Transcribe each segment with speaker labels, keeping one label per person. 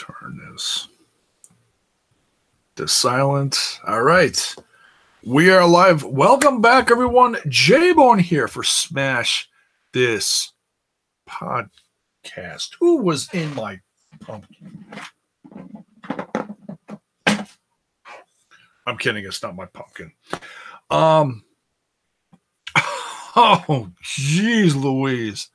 Speaker 1: turn this to silent. All right. We are live. Welcome back, everyone. J-Bone here for Smash This Podcast. Who was in my pumpkin? I'm kidding. It's not my pumpkin. Oh, geez, Louise.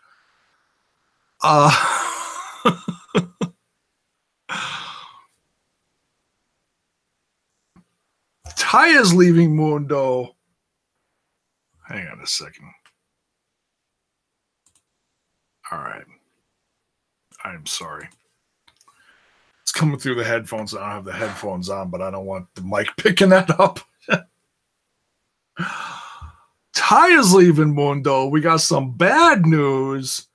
Speaker 1: Ty is leaving Mundo. Hang on a second. All right. I'm sorry. It's coming through the headphones. I don't have the headphones on, but I don't want the mic picking that up. Ty is leaving Mundo. We got some bad news.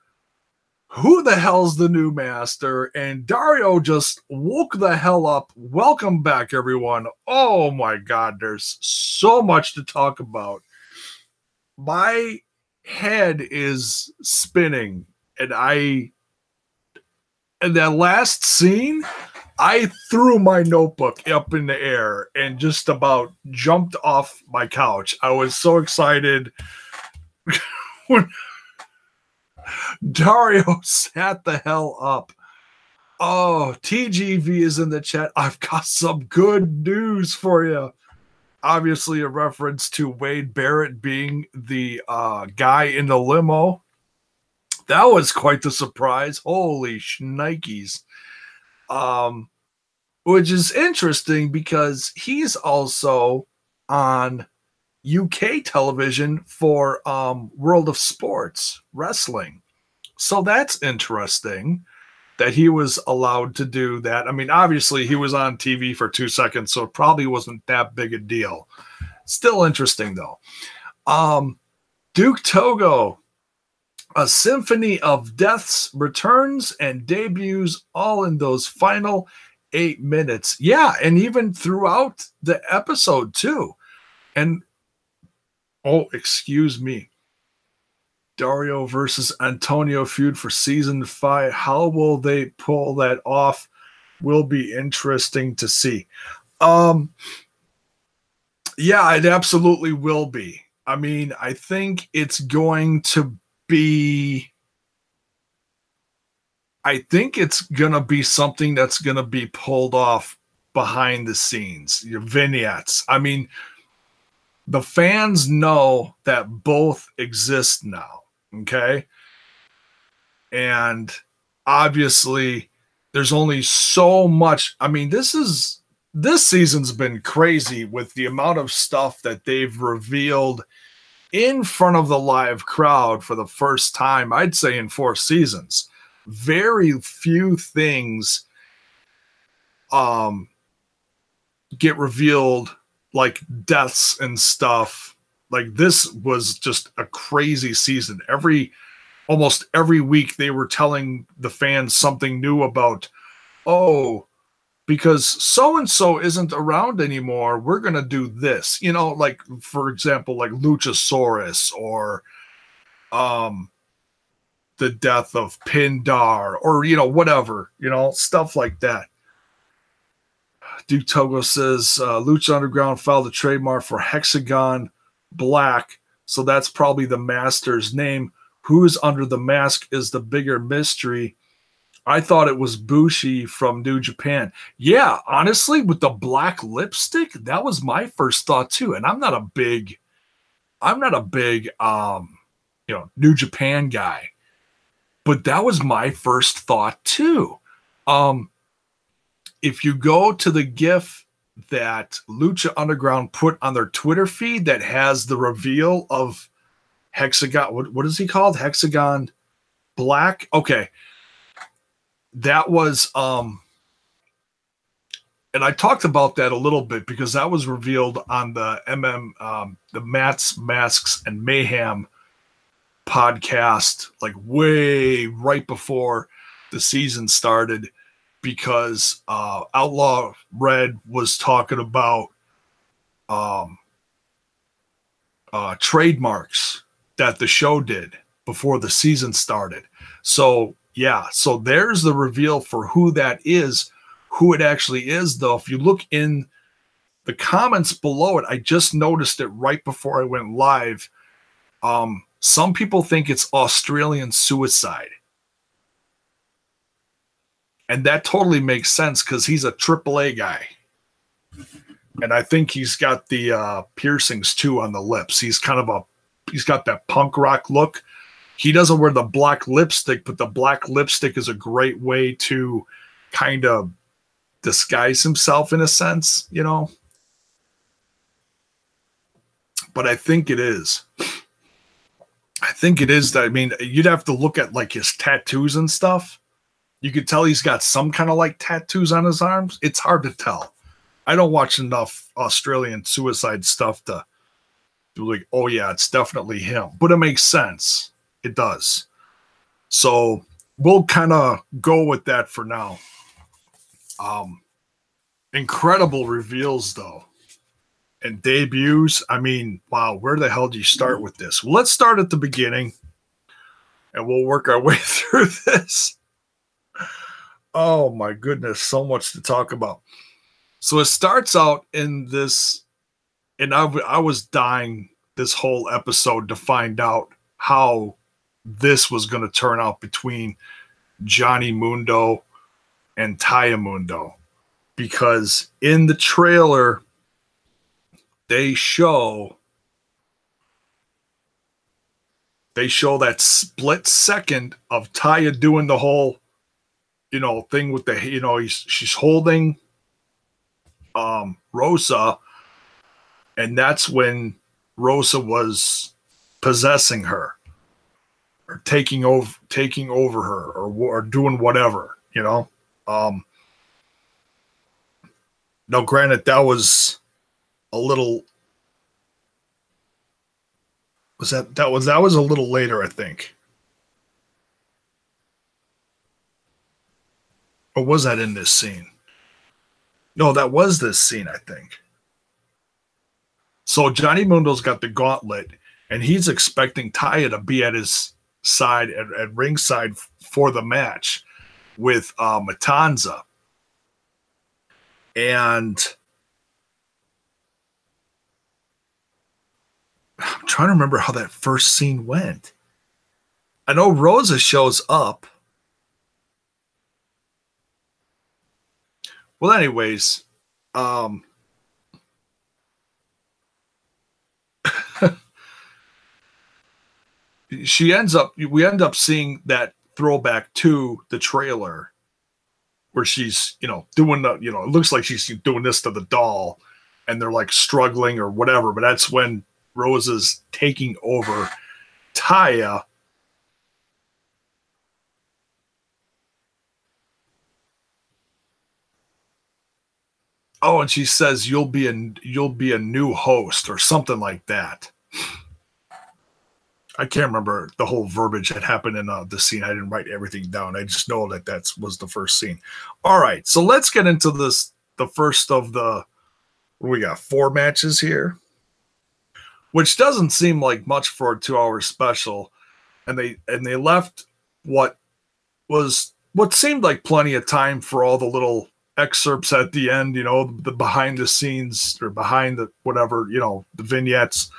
Speaker 1: Who the hell's the new master? And Dario just woke the hell up. Welcome back, everyone. Oh my God, there's so much to talk about. My head is spinning, and in that last scene, I threw my notebook up in the air and just about jumped off my couch. I was so excited when Dario sat the hell up. Oh, TGV is in the chat. I've got some good news for you. Obviously, a reference to Wade Barrett being the guy in the limo. That was quite the surprise. Holy shnikes. Which is interesting because he's also on UK television for World of Sports Wrestling. So that's interesting that he was allowed to do that. I mean, obviously he was on TV for 2 seconds, so it probably wasn't that big a deal. Still interesting though. Duke Togo, A Symphony of Deaths returns and debuts all in those final 8 minutes. Yeah, and even throughout the episode too. And oh, excuse me. Dario versus Antonio feud for season 5. How will they pull that off? Will be interesting to see. Yeah, it absolutely will be. I mean, I think it's going to be something that's going to be pulled off behind the scenes. Your vignettes. I mean, the fans know that both exist now. Okay. And obviously there's only so much. I mean, this season's been crazy with the amount of stuff that they've revealed in front of the live crowd for the first time, I'd say in 4 seasons. Very few things get revealed, like deaths and stuff. Like, this was just a crazy season. Almost every week they were telling the fans something new about, oh, because so-and-so isn't around anymore, we're going to do this. You know, like, for example, like Luchasaurus or the death of Pindar or, you know, whatever, you know, stuff like that. Duke Togo says Lucha Underground filed a trademark for Hexagon Black, so that's probably the master's name. Who's under the mask is the bigger mystery. I thought it was Bushi from New Japan. Yeah, honestly, with the black lipstick, that was my first thought too. And I'm not a big New Japan guy, but that was my first thought too. If you go to the GIF that Lucha Underground put on their Twitter feed that has the reveal of Hexagon, what is he called? Hexagon Black? Okay. That was and I talked about that a little bit because that was revealed on the the Mats, Masks, and Mayhem podcast, like way right before the season started, because Outlaw Red was talking about trademarks that the show did before the season started. So yeah, so there's the reveal for who that is. who it actually is, though, if you look in the comments below it, I just noticed it right before I went live. Some people think it's Australian Suicide. And that totally makes sense because he's a AAA guy. And I think he's got the piercings too on the lips. He's got that punk rock look. He doesn't wear the black lipstick, but the black lipstick is a great way to kind of disguise himself in a sense, you know. But I think it is. I think it is that, I mean, you'd have to look at like his tattoos and stuff. You could tell he's got some kind of like tattoos on his arms. It's hard to tell. I don't watch enough Australian Suicide stuff to be like, oh yeah, it's definitely him. But it makes sense. It does. So we'll kind of go with that for now. Incredible reveals though. And debuts. I mean, wow, where the hell do you start with this? Well, let's start at the beginning and we'll work our way through this. Oh my goodness, so much to talk about. So it starts out in this, and I was dying this whole episode to find out how this was going to turn out between Johnny Mundo and Taya Mundo. Because in the trailer, they show that split second of Taya doing the whole, you know, thing with the, you know, she's holding Rosa, and that's when Rosa was possessing her or taking over her or doing whatever, you know. Now granted, that was a little that was a little later, I think. Or was that in this scene? No, that was this scene, I think. So Johnny Mundo's got the gauntlet, and he's expecting Taya to be at his side, at ringside for the match with Matanza. And I'm trying to remember how that first scene went. I know Rosa shows up. Well, anyways, we end up seeing that throwback to the trailer where she's, you know, doing the, you know, it looks like she's doing this to the doll and they're like struggling or whatever. But that's when Rosa's taking over Taya. Oh, and she says you'll be a new host or something like that. I can't remember the whole verbiage that happened in the scene. I didn't write everything down. I just know that was the first scene. All right, so let's get into this. The first of the, we got 4 matches here, which doesn't seem like much for a 2-hour special, and they left what seemed like plenty of time for all the little excerpts at the end, you know, the behind the scenes or behind the whatever, you know, the vignettes.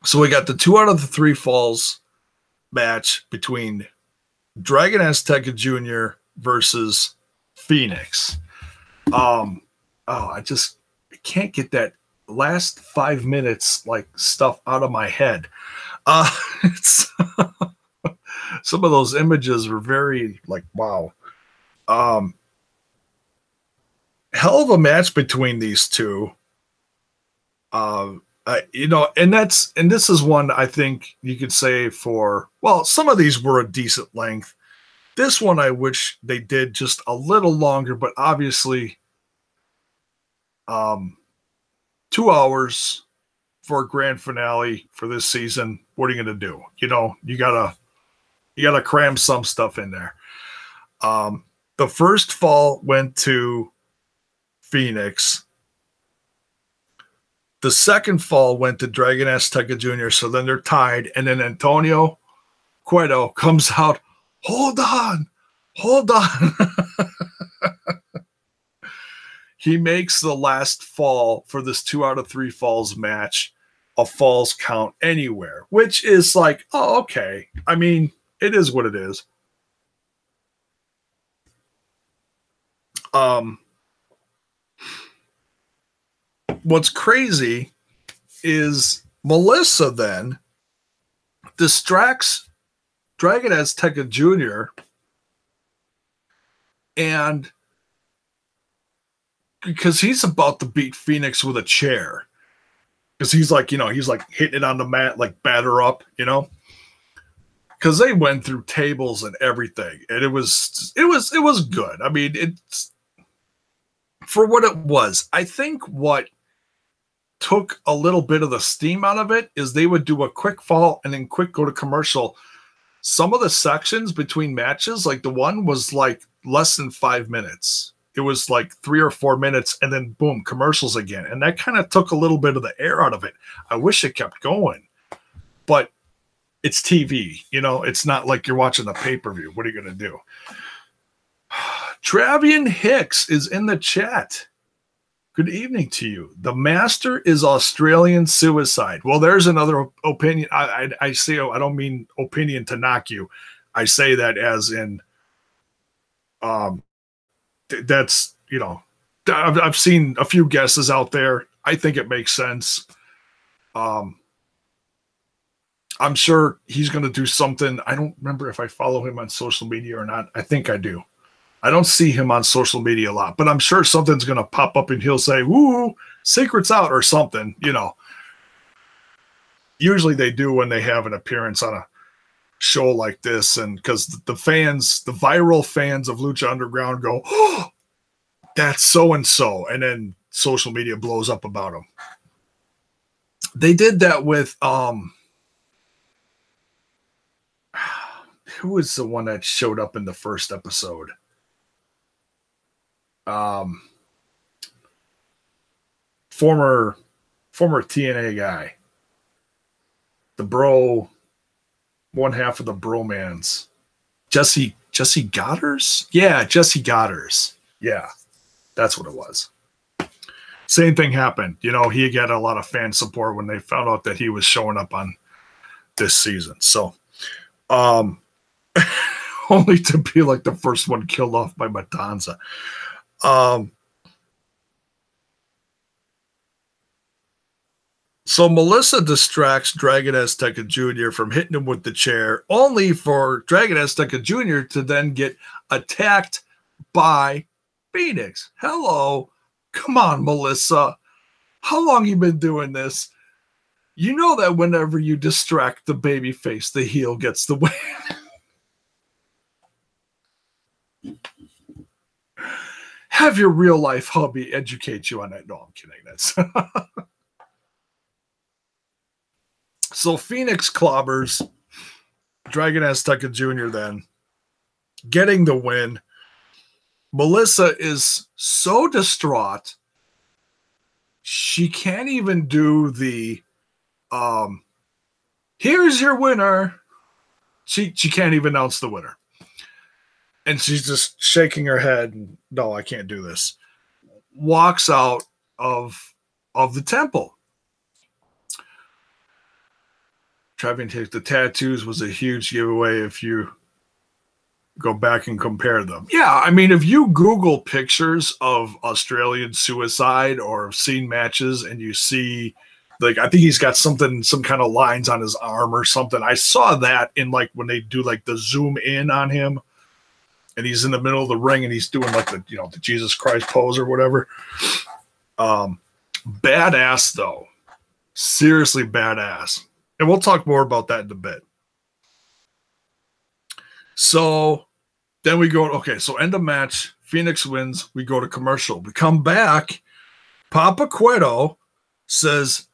Speaker 1: So we got the 2 out of the 3 falls match between Dragon Azteca Jr. versus Phoenix. I can't get that last 5 minutes like stuff out of my head. It's some of those images were very like, wow. Hell of a match between these two. You know, and this is one I think you could say for, well, some of these were a decent length. This one I wish they did just a little longer, but obviously 2 hours for a grand finale for this season. What are you going to do? You know, you gotta cram some stuff in there. The first fall went to Phoenix. The second fall went to Dragon Azteca Jr., so then they're tied. And then Antonio Cueto comes out, hold on, hold on. He makes the last fall for this 2 out of 3 falls match a falls count anywhere, which is like, oh, okay. I mean, it is what it is. What's crazy is Melissa then distracts Dragon Azteca Jr. and because he's about to beat Phoenix with a chair. Because he's like, he's like hitting it on the mat, like batter up, Because they went through tables and everything, and it was good. I mean, it's for what it was. I think what took a little bit of the steam out of it is they would do a quick fall and then quick go to commercial. Some of the sections between matches, like the one was like less than 5 minutes. It was like 3 or 4 minutes, and then boom, commercials again. And that kind of took a little bit of the air out of it. I wish it kept going, but it's TV, it's not like you're watching the pay-per-view. What are you going to do? Travian Hicks is in the chat. Good evening to you. The master is Australian suicide. Well, there's another opinion. I say, I don't mean opinion to knock you. I say that as in, that's, I've seen a few guesses out there. I think it makes sense. I'm sure he's going to do something. I don't remember if I follow him on social media or not. I think I do. I don't see him on social media a lot, but I'm sure something's going to pop up and he'll say, "Woo, secret's out," or something, Usually they do when they have an appearance on a show like this, and because the viral fans of Lucha Underground go, "Oh, that's so-and-so," and then social media blows up about him. They did that with, who was the one that showed up in the first episode? Former TNA guy, the bro, one half of the bromans, Jesse Godders. Yeah, Jesse Godders. Yeah, that's what it was. Same thing happened. He got a lot of fan support when they found out that he was showing up on this season. So, only to be like the first one killed off by Matanza. So Melissa distracts Dragon Azteca Jr. from hitting him with the chair, only for Dragon Azteca Jr. to then get attacked by Phoenix. Hello. Come on, Melissa. How long you been doing this? You know that whenever you distract the babyface, the heel gets the win. Have your real life hubby educate you on that. No, I'm kidding. That's so Phoenix clobbers Dragon Azteca Jr. then, getting the win. Melissa is so distraught, she can't even do the here's your winner. She can't even announce the winner. And she's just shaking her head. And, no, I can't do this. Walks out of the temple. Travian Hicks, the tattoos was a huge giveaway if you go back and compare them. Yeah, I mean, if you Google pictures of Australian suicide or seen matches and you see, like, I think he's got some kind of lines on his arm or something. I saw that in, like, when they do, like, the zoom in on him and he's in the middle of the ring and he's doing, like, the Jesus Christ pose or whatever. Badass, though. Seriously badass. And we'll talk more about that in a bit. So then we go, okay, so end of match. Phoenix wins. We go to commercial. We come back. Papa Cueto says,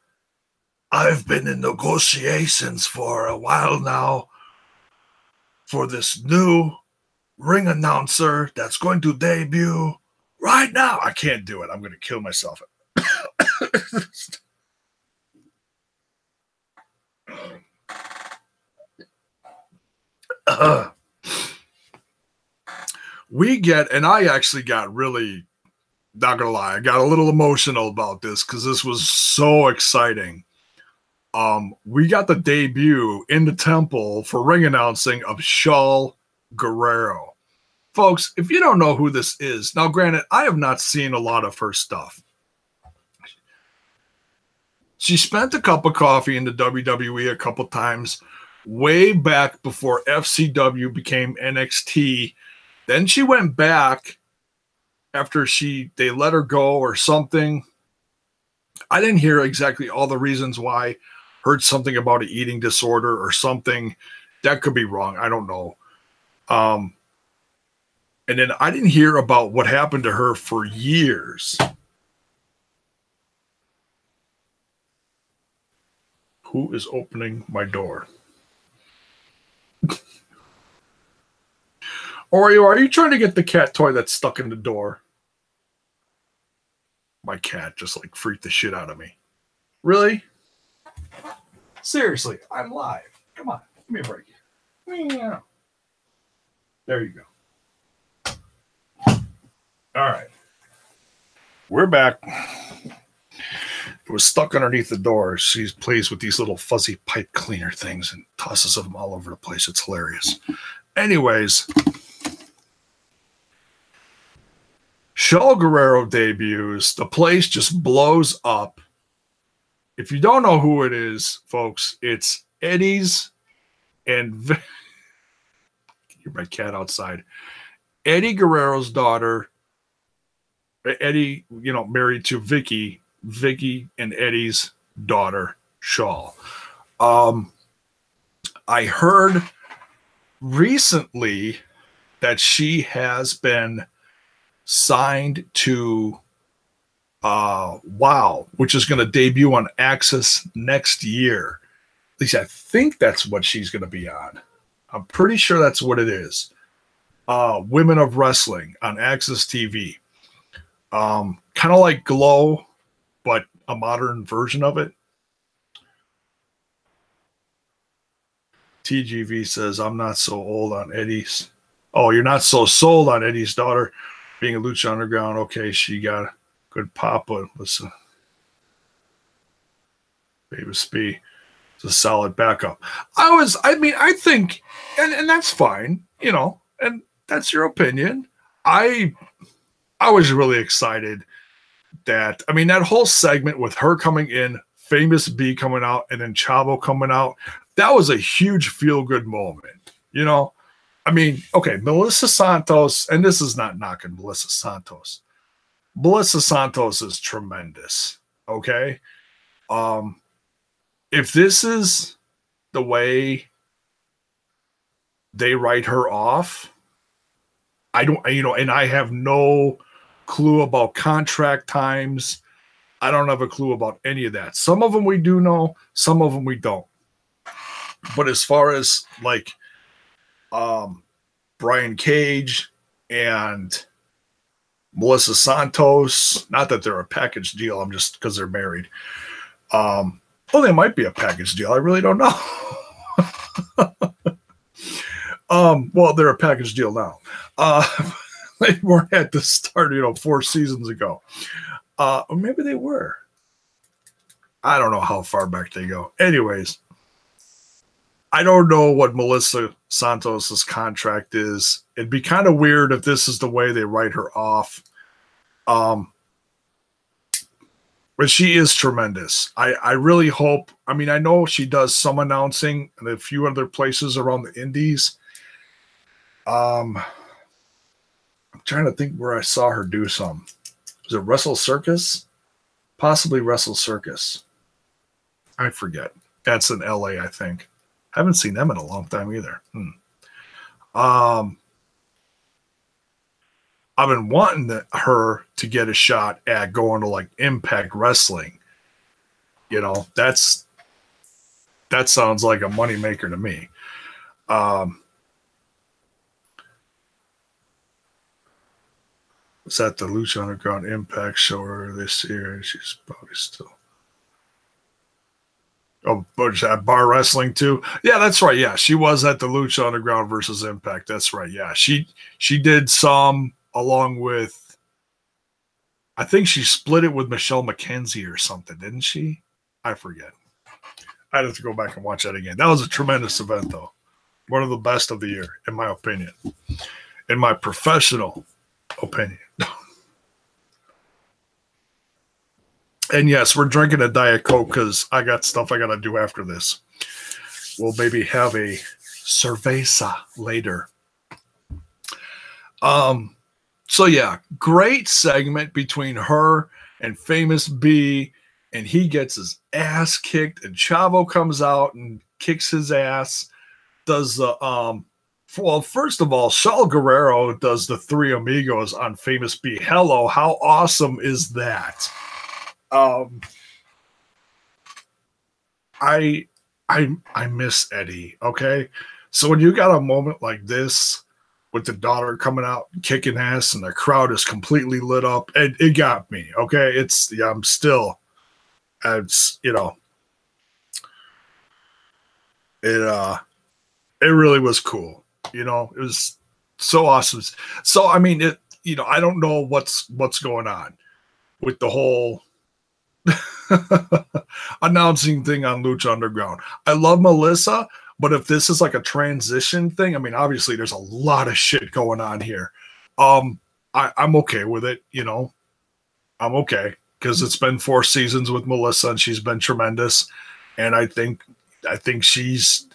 Speaker 1: I've been in negotiations for a while now for this new ring announcer that's going to debut right now. I can't do it. I'm going to kill myself. we get, and I actually got really, not gonna lie, I got a little emotional about this because this was so exciting. We got the debut in the temple for ring announcing of Shaul Guerrero. Folks, if you don't know who this is, now granted, I have not seen a lot of her stuff. She spent a cup of coffee in the WWE a couple times, way back before FCW became NXT. Then she went back after they let her go or something. I didn't hear exactly all the reasons why. Heard something about an eating disorder or something. That could be wrong. I don't know. And then I didn't hear about what happened to her for years. Who is opening my door? Oreo, are you trying to get the cat toy that's stuck in the door? My cat just like freaked the shit out of me. Really? Seriously, I'm live. Come on, give me a break. Yeah. There you go. All right. We're back. It was stuck underneath the door. She plays with these little fuzzy pipe cleaner things and tosses them all over the place. It's hilarious. Anyways, Shaul Guerrero debuts. The place just blows up. If you don't know who it is, folks, it's Eddie's and you're my cat outside. Eddie Guerrero's daughter. Eddie, married to Vicky and Eddie's daughter, Shaul. I heard recently that she has been signed to WoW, which is going to debut on Access next year. At least I think that's what she's going to be on. I'm pretty sure that's what it is. Women of Wrestling on Access TV. Kind of like Glow, but a modern version of it. TGV says, I'm not so old on Eddie's. Oh, you're not so sold on Eddie's daughter being a Lucha Underground. Okay, she got a good pop, but listen. Baby Spee. It's a solid backup. I think, and that's fine, and that's your opinion. I was really excited that whole segment with her coming in, Famous B coming out, and then Chavo coming out, that was a huge feel-good moment. Okay, Melissa Santos, and this is not knocking Melissa Santos. Melissa Santos is tremendous, okay? If this is the way they write her off, I don't, and I have no clue about contract times. I don't have a clue about any of that. Some of them we do know, some of them we don't. But as far as like Brian Cage and Melissa Santos, not that they're a package deal, I'm just because they're married. They might be a package deal. I really don't know. Well, they're a package deal now. They weren't at the start, 4 seasons ago. Or maybe they were. I don't know how far back they go. Anyways, I don't know what Melissa Santos's contract is. It'd be kind of weird if this is the way they write her off. But she is tremendous. I really hope. I know she does some announcing in a few other places around the indies. I'm trying to think where I saw her do some. Was it Wrestle Circus? Possibly Wrestle Circus. I forget. That's in LA, I think. Haven't seen them in a long time either. I've been wanting her to get a shot at going to like Impact Wrestling. That sounds like a moneymaker to me. Was at the Lucha Underground Impact show this year, and she's probably still. Oh, but at bar wrestling too. Yeah, that's right. Yeah, she was at the Lucha Underground versus Impact. That's right. Yeah, she did some along with. I think she split it with Michelle McKenzie or something, didn't she? I forget. I'd have to go back and watch that again. That was a tremendous event, though. One of the best of the year, in my opinion. In my professional opinion. And yes, we're drinking a Diet Coke because I got stuff I got to do after this. We'll maybe have a cerveza later. So yeah, great segment between her and Famous B, and he gets his ass kicked, and Chavo comes out and kicks his ass. Does the well, first of all, Shaul Guerrero does the Three Amigos on Famous B. Hello, how awesome is that? I miss Eddie. Okay, so when you got a moment like this with the daughter coming out kicking ass and the crowd is completely lit up, it got me. Okay, it's it really was cool. It was so awesome. So I mean, I don't know what's going on with the whole announcing thing on Lucha Underground. I love Melissa, but if this is like a transition thing, I mean, obviously there's a lot of shit going on here. I'm okay with it. I'm okay because it's been 4 seasons with Melissa and she's been tremendous. And I think she's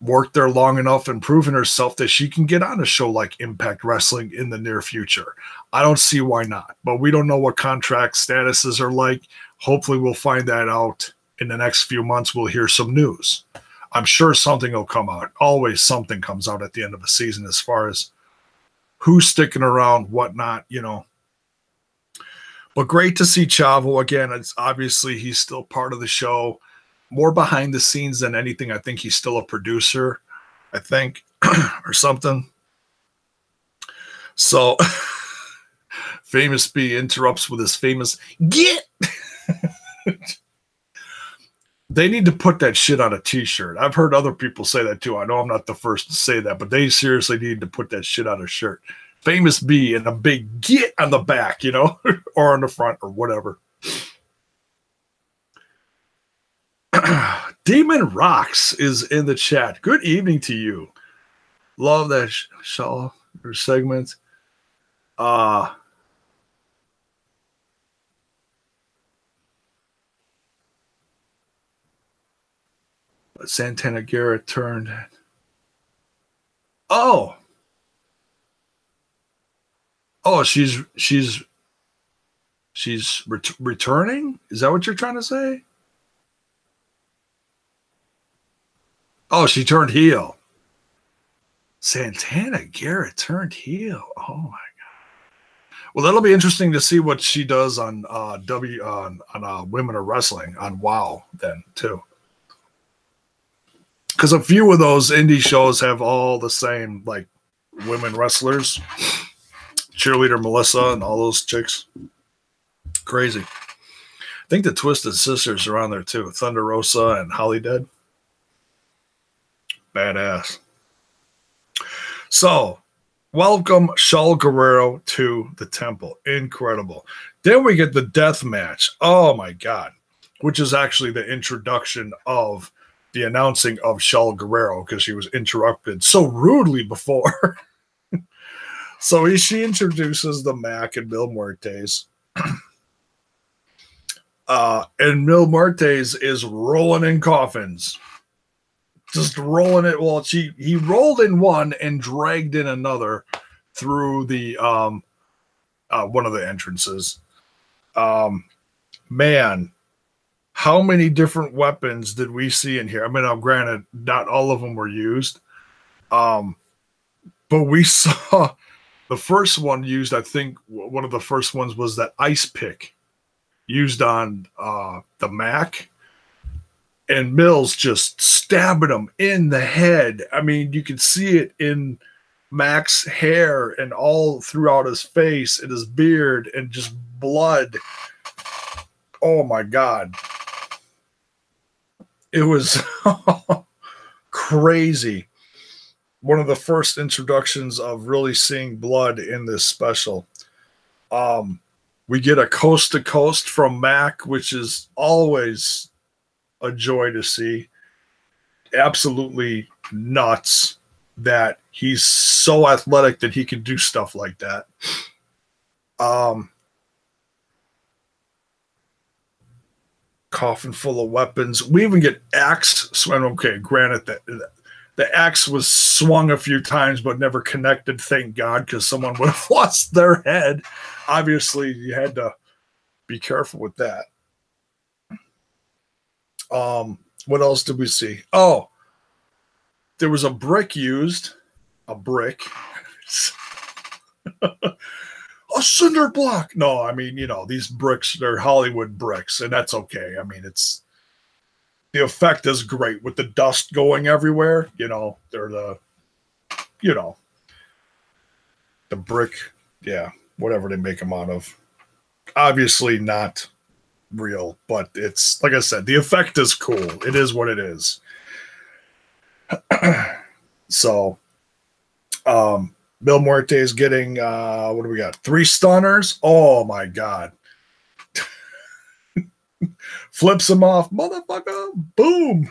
Speaker 1: worked there long enough and proven herself that she can get on a show like Impact Wrestling in the near future. I don't see why not, but we don't know what contract statuses are like. Hopefully we'll find that out in the next few months. We'll hear some news. I'm sure something will come out. Always something comes out at the end of a season as far as who's sticking around, whatnot, But great to see Chavo again. It's obviously he's still part of the show. More behind the scenes than anything. I think he's still a producer, I think, or something. So Famous B interrupts with his famous "get." They need to put that shit on a t-shirt. I've heard other people say that too. I know I'm not the first to say that, but they seriously need to put that shit on a shirt. Famous B and a big "get" on the back, or on the front or whatever. Demon Rocks is in the chat. Good evening to you. Love that Shaw segment. Santana Garrett turned. Oh, she's returning? Is that what you're trying to say? Oh, she turned heel. Santana Garrett turned heel. Oh my god. Well, that'll be interesting to see what she does on Women of Wrestling on WoW then too. Because a few of those indie shows have all the same like women wrestlers. Cheerleader Melissa and all those chicks. Crazy. I think the Twisted Sisters are on there too. Thunder Rosa and Holly Dead. Badass. So, welcome Shaul Guerrero to the temple. Incredible. Then we get the death match. Oh my god. Which is actually the introduction of the announcing of Shaul Guerrero because she was interrupted so rudely before. So she introduces the Mac and Mil Muertes. And Mil Muertes is rolling in coffins. Just rolling it. Well, he rolled in one and dragged in another through the one of the entrances. Man, how many different weapons did we see in here? I mean, granted, not all of them were used. But we saw the first one used, I think one of the first ones was that ice pick used on the Mac. And Mills just stabbing him in the head. I mean, you could see it in Mac's hair and all throughout his face and his beard and just blood. Oh, my God. It was crazy. One of the first introductions of really seeing blood in this special. We get a coast to coast from Mac, which is always a joy to see. Absolutely nuts that he's so athletic that he can do stuff like that. Coffin full of weapons. We even get axe. Okay, granted that the axe was swung a few times but never connected, thank God, because someone would have lost their head. Obviously, you had to be careful with that. What else did we see? Oh, there was a brick used. A brick. A cinder block. No, I mean, these bricks, they're Hollywood bricks, and that's okay. I mean, the effect is great with the dust going everywhere. They're the brick, yeah, whatever they make them out of. Obviously not real, but it's, like I said, the effect is cool. It is what it is. So, Bill Muerte is getting, what do we got? 3 stunners. Oh my God. Flips him off. Motherfucker. Boom.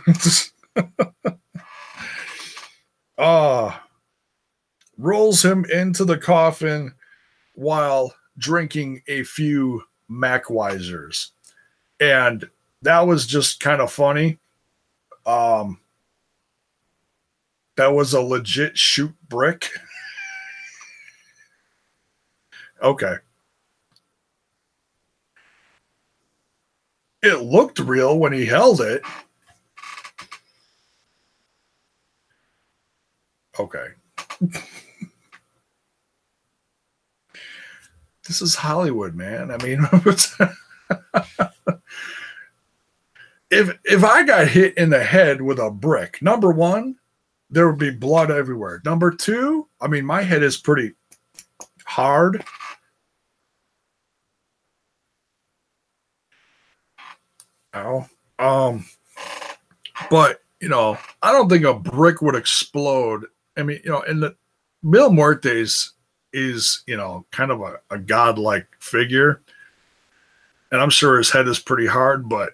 Speaker 1: Rolls him into the coffin while drinking a few Macweisers. And that was just kind of funny. That was a legit shoot brick. Okay. It looked real when he held it. Okay. This is Hollywood, man. I mean, if I got hit in the head with a brick, number one, there would be blood everywhere. Number two, I mean, my head is pretty hard. Ow. But I don't think a brick would explode. I mean, and the Bill Muertes is, kind of a godlike figure. And I'm sure his head is pretty hard, but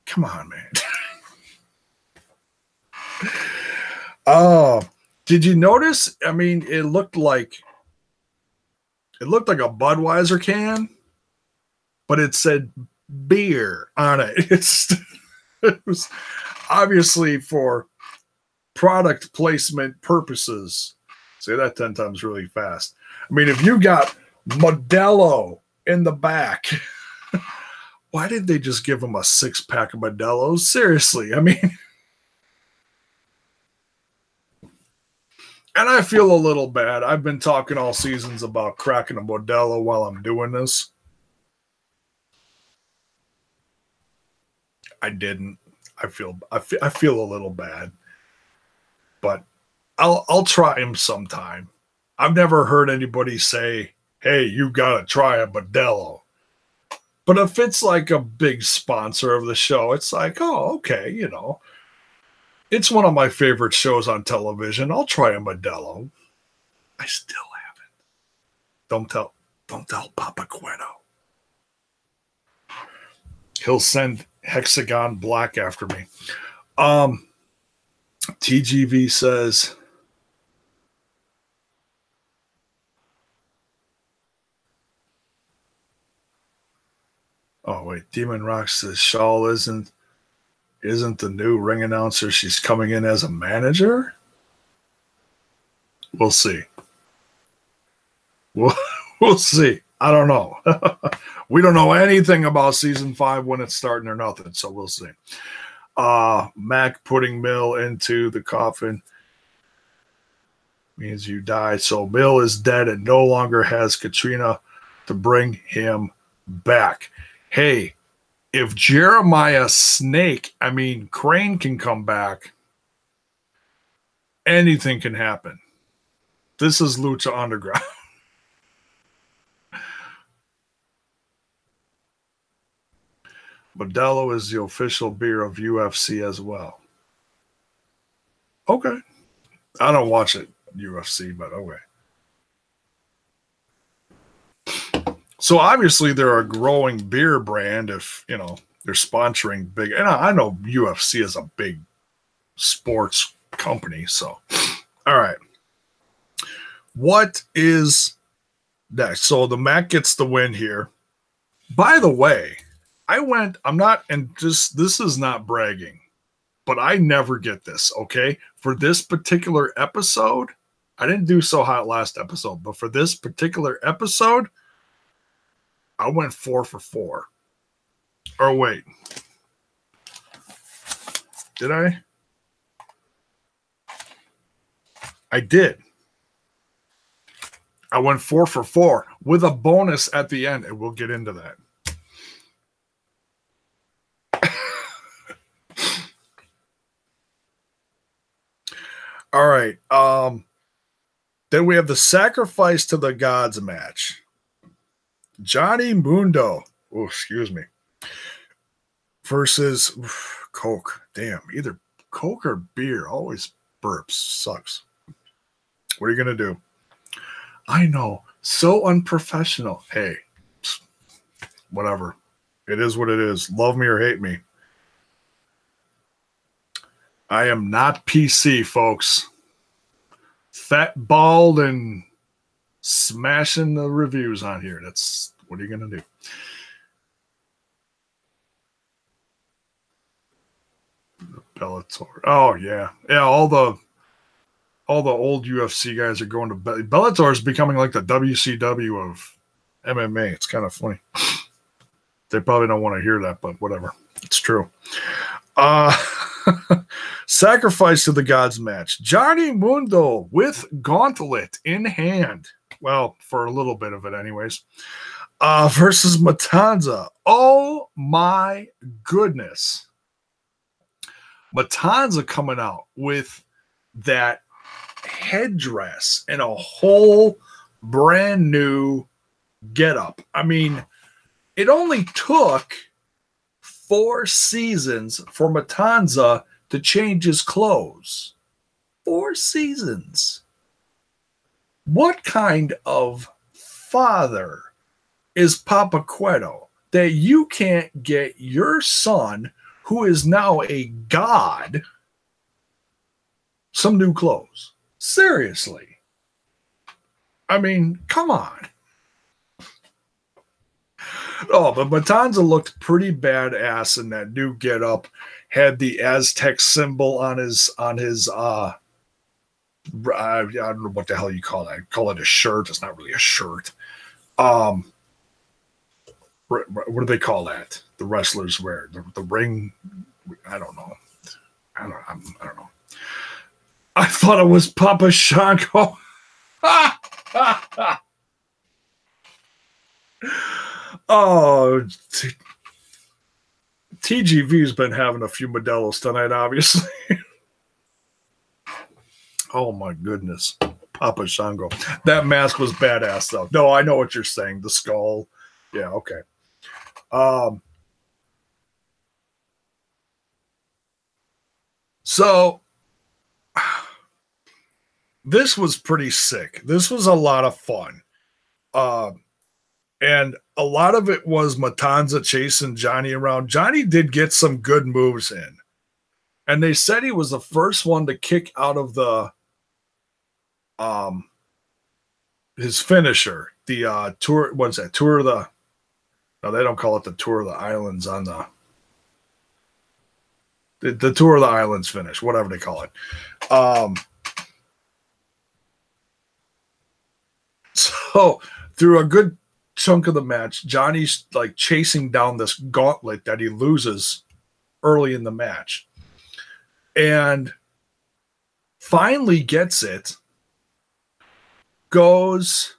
Speaker 1: come on, man. Did you notice? I mean, it looked like a Budweiser can, but it said beer on it. It was obviously for product placement purposes. Say that 10 times really fast. I mean, if you got Modelo in the back, why did they just give him a 6-pack of Modelos? Seriously, I mean. And I feel a little bad. I've been talking all seasons about cracking a Modelo while I'm doing this. I didn't. I feel a little bad, but I'll try him sometime. I've never heard anybody say, "Hey, you gotta try a Modelo." But if it's like a big sponsor of the show, it's like, oh, okay, it's one of my favorite shows on television. I'll try a Modelo. I still haven't. Don't tell Papa Cueto. He'll send Hexagon Black after me. TGV says, oh wait, Demon Rock says Shawl isn't the new ring announcer. She's coming in as a manager. We'll see. We'll see. I don't know. We don't know anything about season 5 when it's starting or nothing, so we'll see. Mac putting Mill into the coffin means you die. So Mill is dead and no longer has Katrina to bring him back. Hey, if Jeremiah Crane can come back, anything can happen. This is Lucha Underground. Modelo is the official beer of UFC as well. Okay. I don't watch it, UFC, but okay. So obviously they're a growing beer brand if, they're sponsoring big. And I know UFC is a big sports company. So, all right. What is next? So the Mac gets the win here. By the way, this is not bragging, but I never get this, okay? For this particular episode, I didn't do so hot last episode, but for this particular episode, I went 4 for 4. Or wait. Did I? I did. I went 4 for 4 with a bonus at the end, and we'll get into that. All right. Then we have the Sacrifice to the Gods match. Johnny Mundo, versus Coke. Damn, either Coke or beer. Always burps. Sucks. What are you going to do? I know. So unprofessional. Hey, whatever. It is what it is. Love me or hate me. I am not PC, folks. Fat, bald, and smashing the reviews on here. That's what are you going to do? Bellator. Oh, yeah. Yeah, all the old UFC guys are going to Bellator is becoming like the WCW of MMA. It's kind of funny. They probably don't want to hear that, but whatever. It's true. Sacrifice to the Gods match. Johnny Mundo with gauntlet in hand. Well, for a little bit of it anyways. Versus Matanza. Oh my goodness. Matanza coming out with that headdress and a whole brand new getup. I mean, it only took 4 seasons for Matanza to change his clothes. 4 seasons. What kind of father is Papa Cueto that you can't get your son, who is now a god, some new clothes? Seriously. I mean, come on. Oh, but Matanza looked pretty badass in that new getup. Had the Aztec symbol on his I don't know what the hell you call that. Call it a shirt. It's not really a shirt. What do they call that? The wrestlers wear the ring. I don't know. I don't know. I thought it was Papa Shango. Oh, TGV's been having a few Modelos tonight, obviously. Oh my goodness. Papa Shango. That mask was badass though. No, I know what you're saying. The skull. Yeah, okay. So this was pretty sick. This was a lot of fun. And a lot of it was Matanza chasing Johnny around. Johnny did get some good moves in. And they said he was the first one to kick out of the his finisher. The tour, what's that? Tour of the no, they don't call it the Tour of the Islands on the Tour of the Islands finish, whatever they call it. So through a good chunk of the match, Johnny's like chasing down this gauntlet that he loses early in the match and finally gets it, goes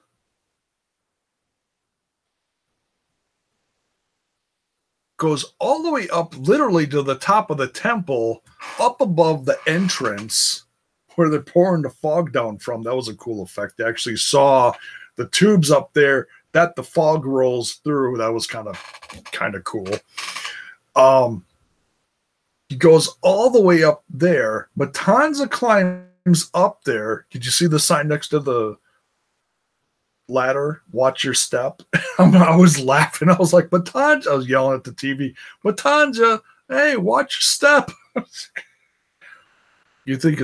Speaker 1: all the way up literally to the top of the temple, up above the entrance where they're pouring the fog down from. That was a cool effect. They actually saw the tubes up there that the fog rolls through. That was kind of cool. He goes all the way up there. Matanza climbs up there. Did you see the sign next to the ladder? Watch your step. I was laughing. I was like, Matanza. I was yelling at the TV. Matanza, hey, watch your step. You think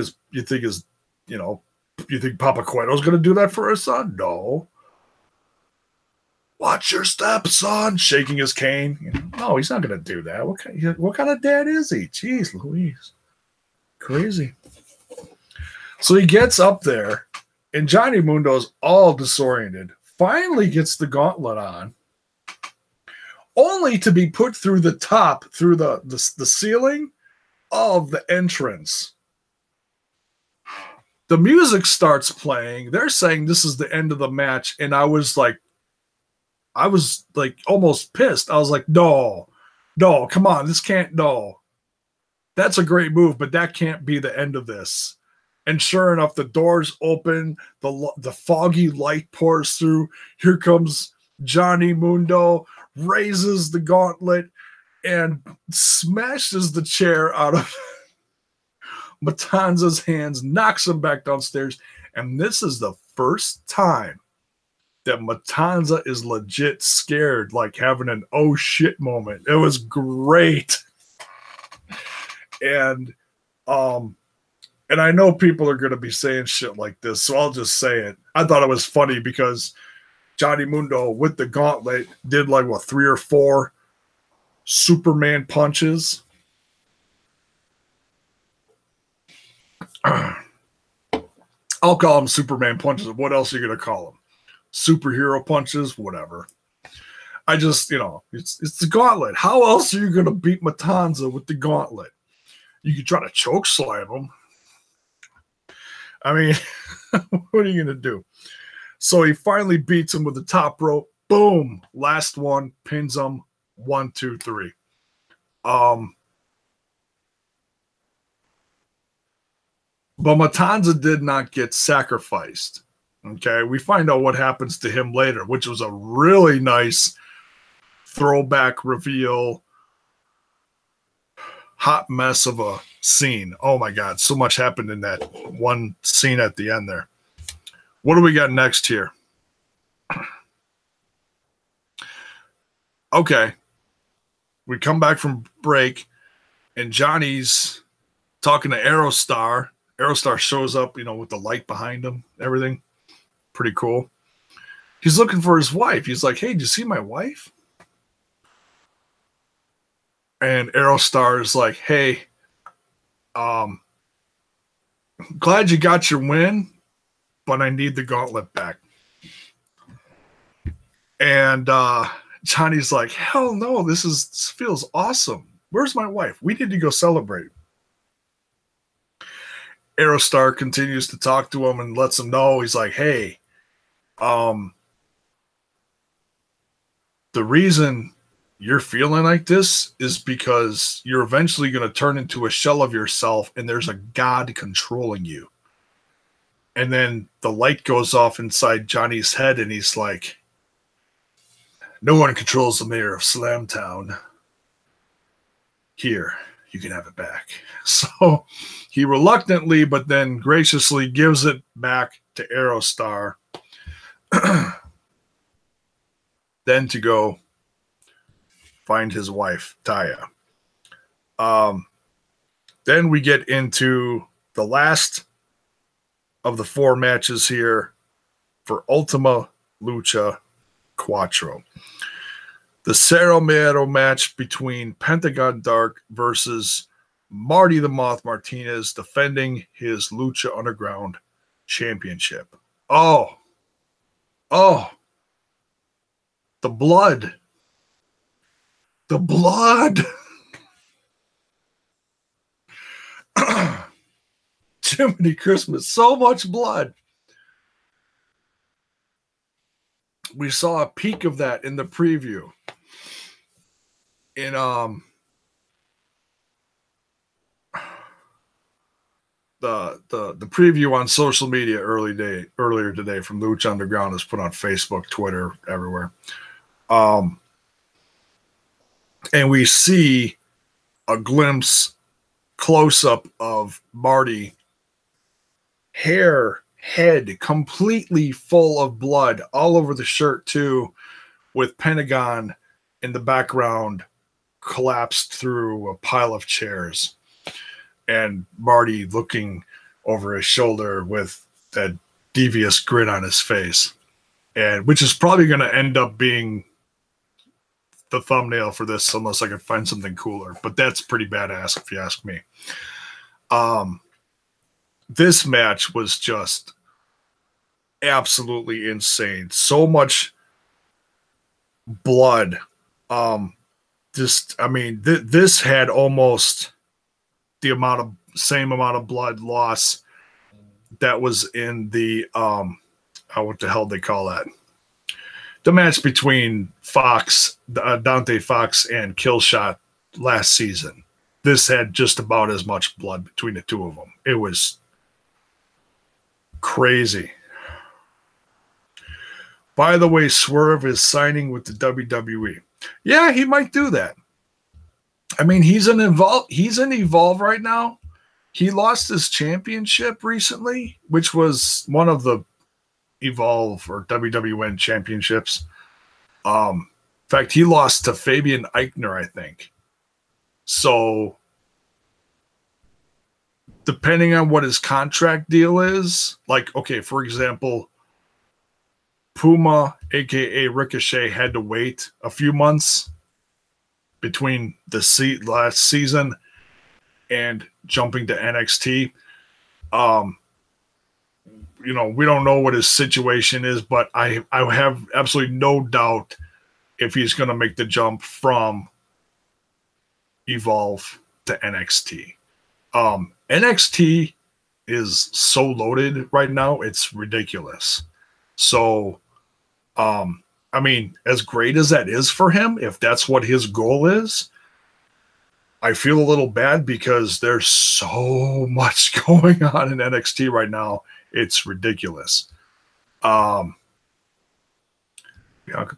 Speaker 1: Papa Cueto's going to do that for his son? No. Watch your step, son. Shaking his cane. No, he's not going to do that. What kind of dad is he? Jeez Louise. Crazy. So he gets up there, and Johnny Mundo's all disoriented. Finally gets the gauntlet on, only to be put through the top, through the ceiling of the entrance. The music starts playing. They're saying this is the end of the match, and I was like almost pissed. I was like, no, come on, this can't, no. That's a great move, but that can't be the end of this. And sure enough, the doors open, the foggy light pours through. Here comes Johnny Mundo, raises the gauntlet, and smashes the chair out of Matanza's hands, knocks him back downstairs. And this is the first time that Matanza is legit scared, like having an oh shit moment. It was great. And I know people are going to be saying shit like this, so I'll just say it. I thought it was funny because Johnny Mundo with the gauntlet did 3 or 4 Superman punches. I'll call them Superman punches. What else are you going to call them? Superhero punches, whatever. I just, it's the gauntlet. How else are you going to beat Matanza with the gauntlet? You could try to choke slam him. I mean, what are you going to do? So he finally beats him with the top rope. Boom. Last one. Pins him. 1, 2, 3. But Matanza did not get sacrificed. Okay, we find out what happens to him later, which was a really nice throwback reveal. Hot mess of a scene. Oh my God, so much happened in that one scene at the end there. What do we got next here? Okay, we come back from break, and Johnny's talking to Aerostar. Aerostar shows up, with the light behind him, everything. Pretty cool. He's looking for his wife. He's like, hey, did you see my wife? And Aerostar is like, hey, glad you got your win, but I need the gauntlet back. And Johnny's like, hell no, this feels awesome. Where's my wife? We need to go celebrate. Aerostar continues to talk to him and lets him know. He's like, hey, the reason you're feeling like this is because you're eventually going to turn into a shell of yourself, and there's a God controlling you. And then the light goes off inside Johnny's head, and he's like, no one controls the mayor of Slamtown. Here, you can have it back. So he reluctantly, but then graciously gives it back to Aerostar. Then to go find his wife, Taya. Then we get into the last of the 4 matches here for Ultima Lucha Cuatro. The Cerro Miedo match between Pentagon Dark versus Marty the Moth Martinez, defending his Lucha Underground championship. Oh, the blood. The blood. Jiminy Christmas, so much blood. We saw a peek of that in the preview. In the preview on social media earlier today from Lucha Underground is put on Facebook, Twitter, everywhere. And we see a glimpse close up of Marty, hair, head completely full of blood all over the shirt too, with Pentagon in the background collapsed through a pile of chairs, and Marty looking over his shoulder with that devious grin on his face, and which is probably going to end up being the thumbnail for this unless I can find something cooler, but that's pretty badass if you ask me. This match was just absolutely insane. So much blood. This had almost the same amount of blood loss that was in the what the hell they call that? The match between Dante Fox and Killshot last season. This had just about as much blood between the two of them. It was crazy. By the way, Swerve is signing with the WWE. Yeah, he might do that. I mean, he's in Evolve right now. He lost his championship recently, which was one of the Evolve or WWN championships. In fact, he lost to Fabian Eichner, I think. So, depending on what his contract deal is, like, okay, for example, Puma, aka Ricochet, had to wait a few months between the last season and jumping to NXT. We don't know what his situation is, but I have absolutely no doubt if he's going to make the jump from Evolve to NXT. NXT is so loaded right now, it's ridiculous. So, as great as that is for him, if that's what his goal is, I feel a little bad because there's so much going on in NXT right now. It's ridiculous. Bianca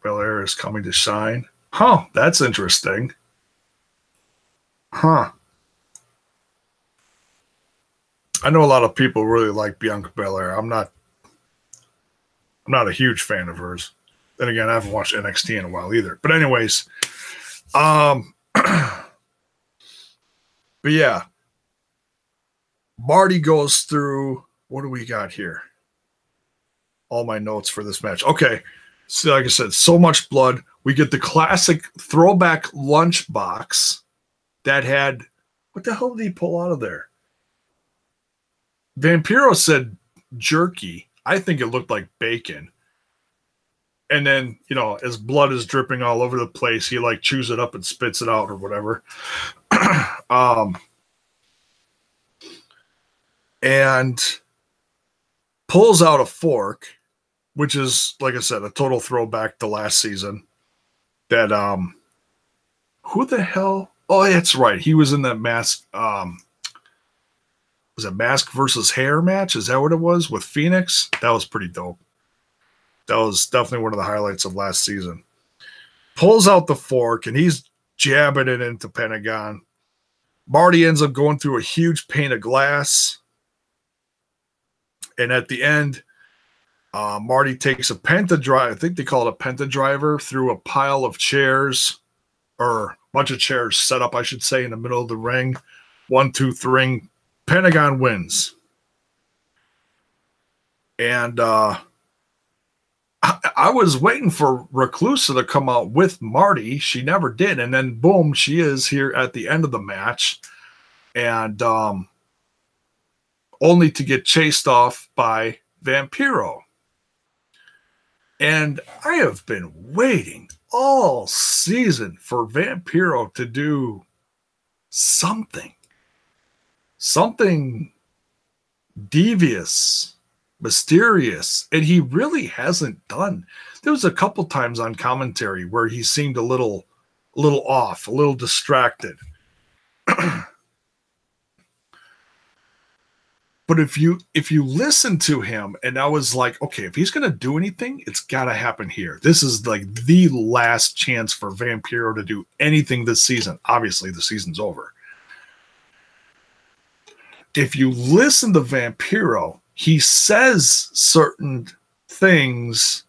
Speaker 1: Belair is coming to Shine. Huh, that's interesting. Huh. I know a lot of people really like Bianca Belair. I'm not a huge fan of hers. Then again, I haven't watched NXT in a while either. But anyways, but yeah, Marty goes through. What do we got here? All my notes for this match. Okay, so like I said, so much blood. We get the classic throwback lunchbox that had, what the hell did he pull out of there? Vampiro said jerky. I think it looked like bacon. And then, as blood is dripping all over the place, he like chews it up and spits it out or whatever. And pulls out a fork, which is, like I said, a total throwback to last season. That, who the hell? Oh, that's right. He was in that mask. Was it mask versus hair match? Is that what it was with Phoenix? That was pretty dope. That was definitely one of the highlights of last season. Pulls out the fork and he's jabbing it into Pentagon. Marty ends up going through a huge pane of glass. And at the end, Marty takes a penta drive. I think they call it a penta driver through a pile of chairs, or a bunch of chairs set up, I should say, in the middle of the ring. 1, 2, 3. Pentagon wins. And I was waiting for Reclusa to come out with Marty. She never did. And then, boom, she is here at the end of the match. And only to get chased off by Vampiro. And I have been waiting all season for Vampiro to do something devious, mysterious, and he really hasn't done. There was a couple times on commentary where he seemed a little off, a little distracted. But if you listen to him, and I was like, okay, if he's going to do anything, it's got to happen here. This is like the last chance for Vampiro to do anything this season. Obviously, the season's over. if you listen to Vampiro, he says certain things.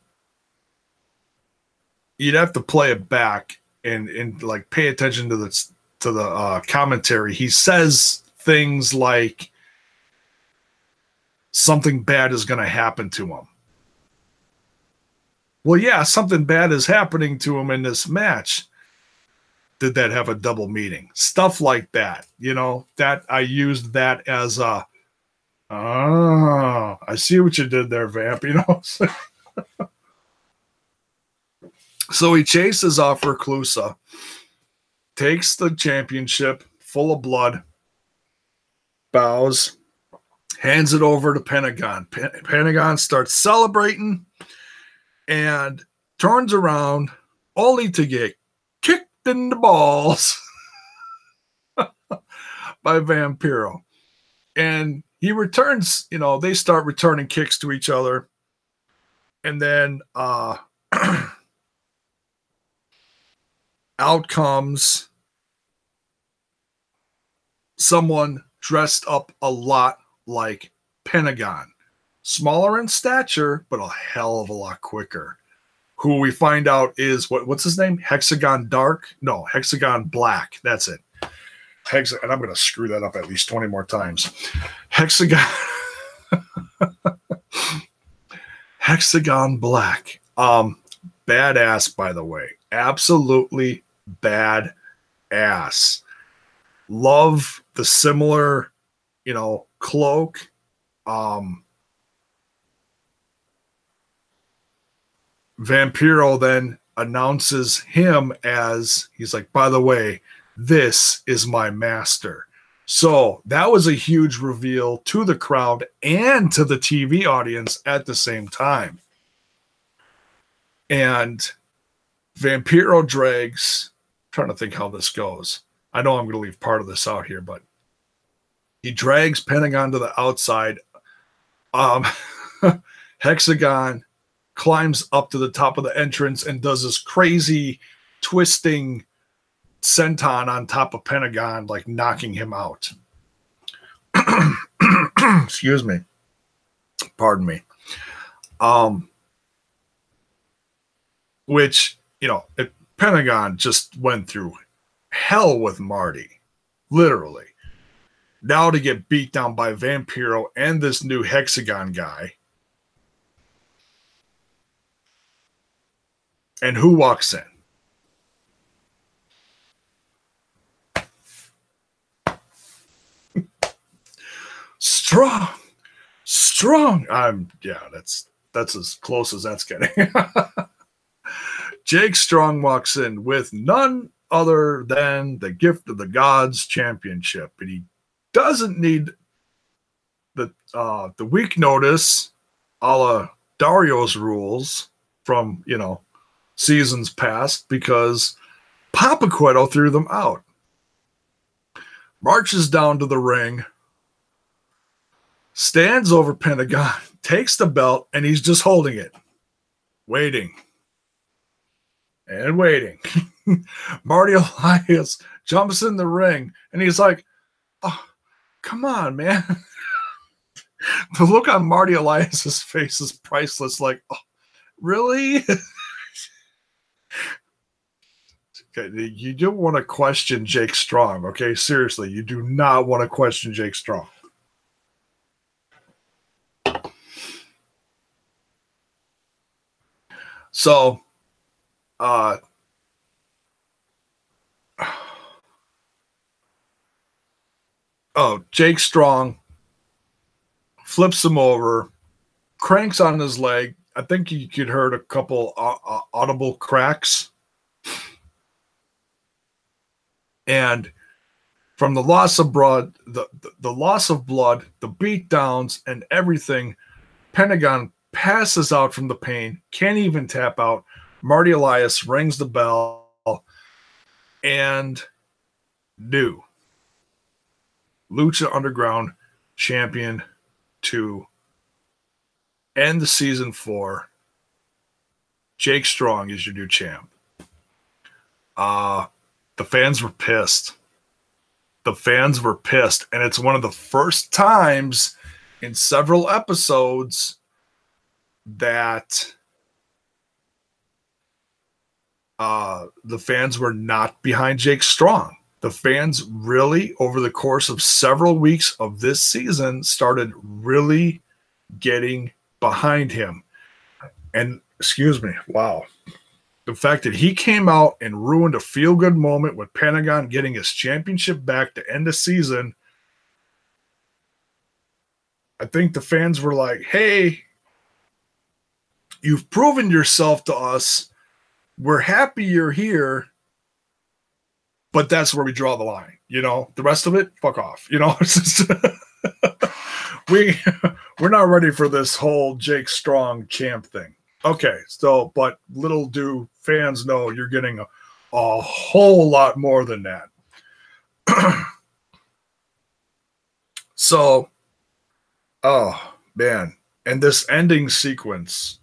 Speaker 1: You'd have to play it back and like pay attention to the commentary. He says things like something bad is going to happen to him. Well, yeah, something bad is happening to him in this match. Did that have a double meaning? Stuff like that, that I used that as a, I see what you did there, Vamp, So he chases off Reclusa, takes the championship full of blood, bows, hands it over to Pentagon. Pentagon starts celebrating and turns around only to get kicked in the balls by Vampiro. And he returns, they start returning kicks to each other. And then out comes someone dressed up a lot like Pentagon. Smaller in stature, but a hell of a lot quicker. Who we find out is, what's his name? Hexagon Dark? No, Hexagon Black. That's it. And I'm going to screw that up at least 20 more times. Hexagon Black. Badass, by the way. Absolutely badass. Love the similar, cloak. Vampiro then announces him as, he's like, by the way, this is my master. So that was a huge reveal to the crowd and to the TV audience at the same time. And Vampiro drags, I'm trying to think how this goes. I know I'm going to leave part of this out here, but he drags Pentagon to the outside. Hexagon climbs up to the top of the entrance and does this crazy twisting senton on top of Pentagon, like knocking him out. Excuse me. Pardon me. Which, Pentagon just went through hell with Marty. Literally. Now to get beat down by Vampiro and this new Hexagon guy. And who walks in? Strong. That's as close as that's getting. Jake Strong walks in with none other than the Gift of the Gods championship, and he doesn't need the weak notice, a la Dario's rules from seasons past, because Papa Cueto threw them out. Marches down to the ring, stands over Pentagon, takes the belt, and he's just holding it, waiting. And waiting. Marty Elias jumps in the ring, and he's like, oh, come on, man. The look on Marty Elias's face is priceless. Like, oh, really? Okay, you don't want to question Jake Strong, okay? Seriously, you do not want to question Jake Strong. So, Jake Strong flips him over, cranks on his leg. I think you could heard a couple audible cracks. And from the loss of blood, the loss of blood, the beatdowns, and everything, Pentagon passes out from the pain, can't even tap out. Marty Elias rings the bell, and new Lucha Underground champion to end the season 4. Jake Strong is your new champ. The fans were pissed. the fans were pissed. And it's one of the first times in several episodes that the fans were not behind Jake Strong. The fans really, over the course of several weeks of this season, started really getting behind him. And, excuse me, wow. The fact that he came out and ruined a feel-good moment with Pentagon getting his championship back to end the season, I think the fans were like, hey, you've proven yourself to us. We're happy you're here. But that's where we draw the line, you know. The rest of it, fuck off, you know. It's just we're not ready for this whole Jake Strong champ thing. Okay, so but little do fans know you're getting a whole lot more than that. So, oh man, and this ending sequence.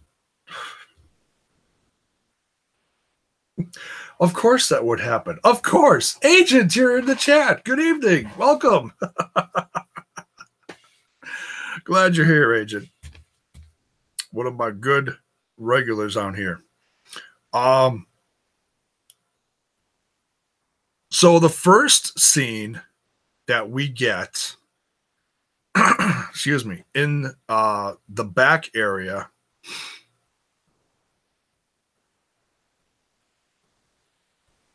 Speaker 1: Of course that would happen. Of course. Agent, you're in the chat. Good evening. Welcome. Glad you're here, Agent. One of my good regulars on here. So the first scene that we get, excuse me, in the back area,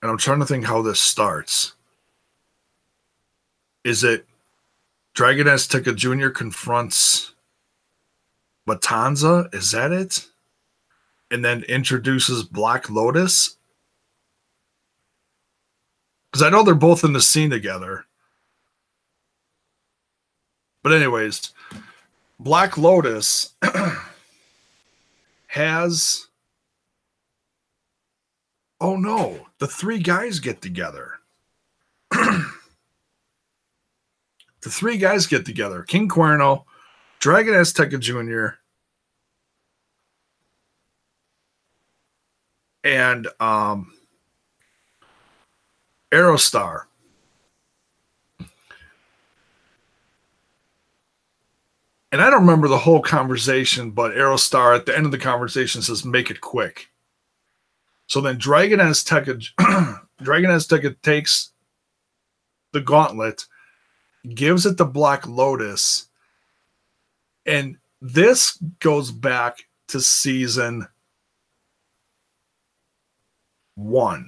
Speaker 1: and I'm trying to think how this starts. Is it Dragon Azteca Jr. confronts Matanza? Is that it? And then introduces Black Lotus? Because I know they're both in the scene together. But anyways, Black Lotus has... Oh no, the three guys get together. The three guys get together. King Cuerno, Dragon Azteca Jr., and Aerostar. And I don't remember the whole conversation, but Aerostar at the end of the conversation says, make it quick. So then Dragon Azteca takes the gauntlet, gives it to Black Lotus, and this goes back to season 1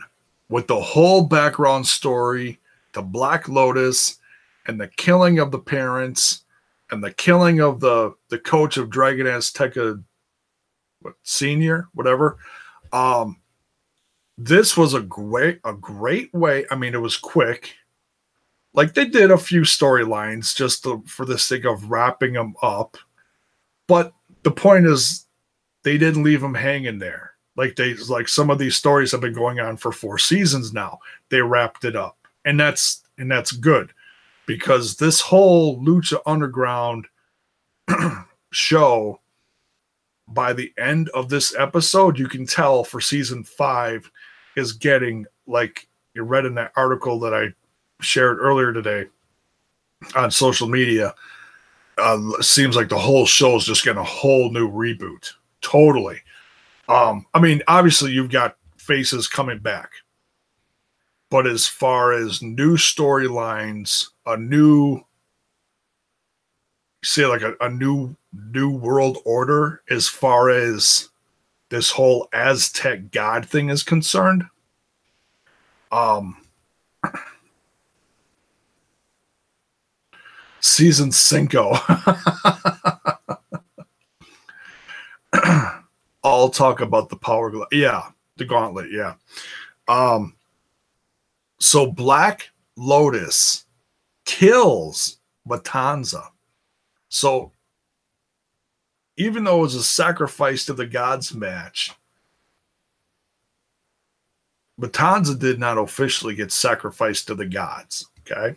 Speaker 1: with the whole background story to Black Lotus and the killing of the parents and the killing of the coach of Dragon Azteca Senior, whatever. This was a great way. I mean, it was quick. Like, they did a few storylines just for the sake of wrapping them up. But the point is, they didn't leave them hanging there. Like some of these stories have been going on for 4 seasons now. They wrapped it up. And that's good. Because this whole Lucha Underground show, by the end of this episode, you can tell for season 5 is getting, like you read in that article that I shared earlier today on social media, seems like the whole show is just getting a whole new reboot. Totally. I mean, obviously you've got faces coming back, but as far as new storylines, a new world order as far as this whole Aztec god thing is concerned, season 5. I'll talk about the power. Yeah, the gauntlet. Yeah. So Black Lotus kills Matanza. So even though it was a sacrifice to the gods match, Matanza did not officially get sacrificed to the gods. Okay.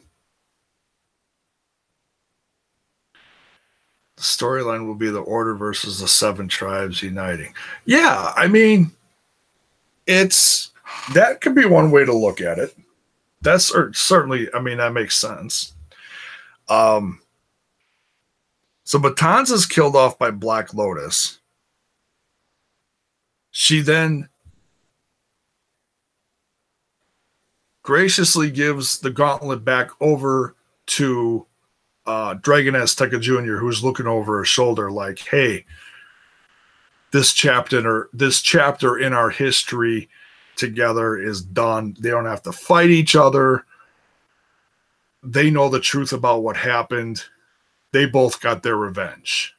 Speaker 1: The storyline will be the Order versus the 7 tribes uniting. Yeah, I mean, that could be one way to look at it. That's certainly, I mean, that makes sense. Um, so Batons is killed off by Black Lotus. She then graciously gives the gauntlet back over to Dragon Azteca Jr., who's looking over her shoulder like, hey, this chapter in our history together is done. They don't have to fight each other. They know the truth about what happened. They both got their revenge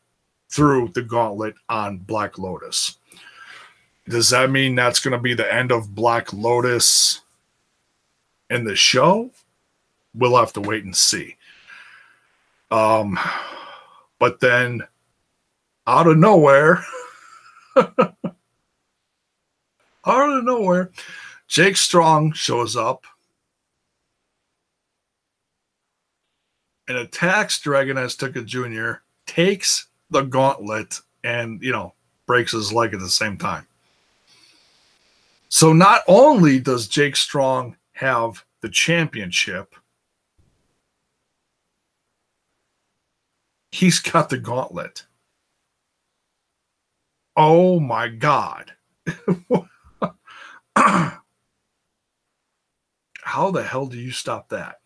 Speaker 1: through the gauntlet on Black Lotus. Does that mean that's going to be the end of Black Lotus in the show? We'll have to wait and see. But then out of nowhere, Jake Strong shows up and attacks Dragon Azteca Jr., takes the gauntlet, and, breaks his leg at the same time. So not only does Jake Strong have the championship, he's got the gauntlet. Oh my God. How the hell do you stop that?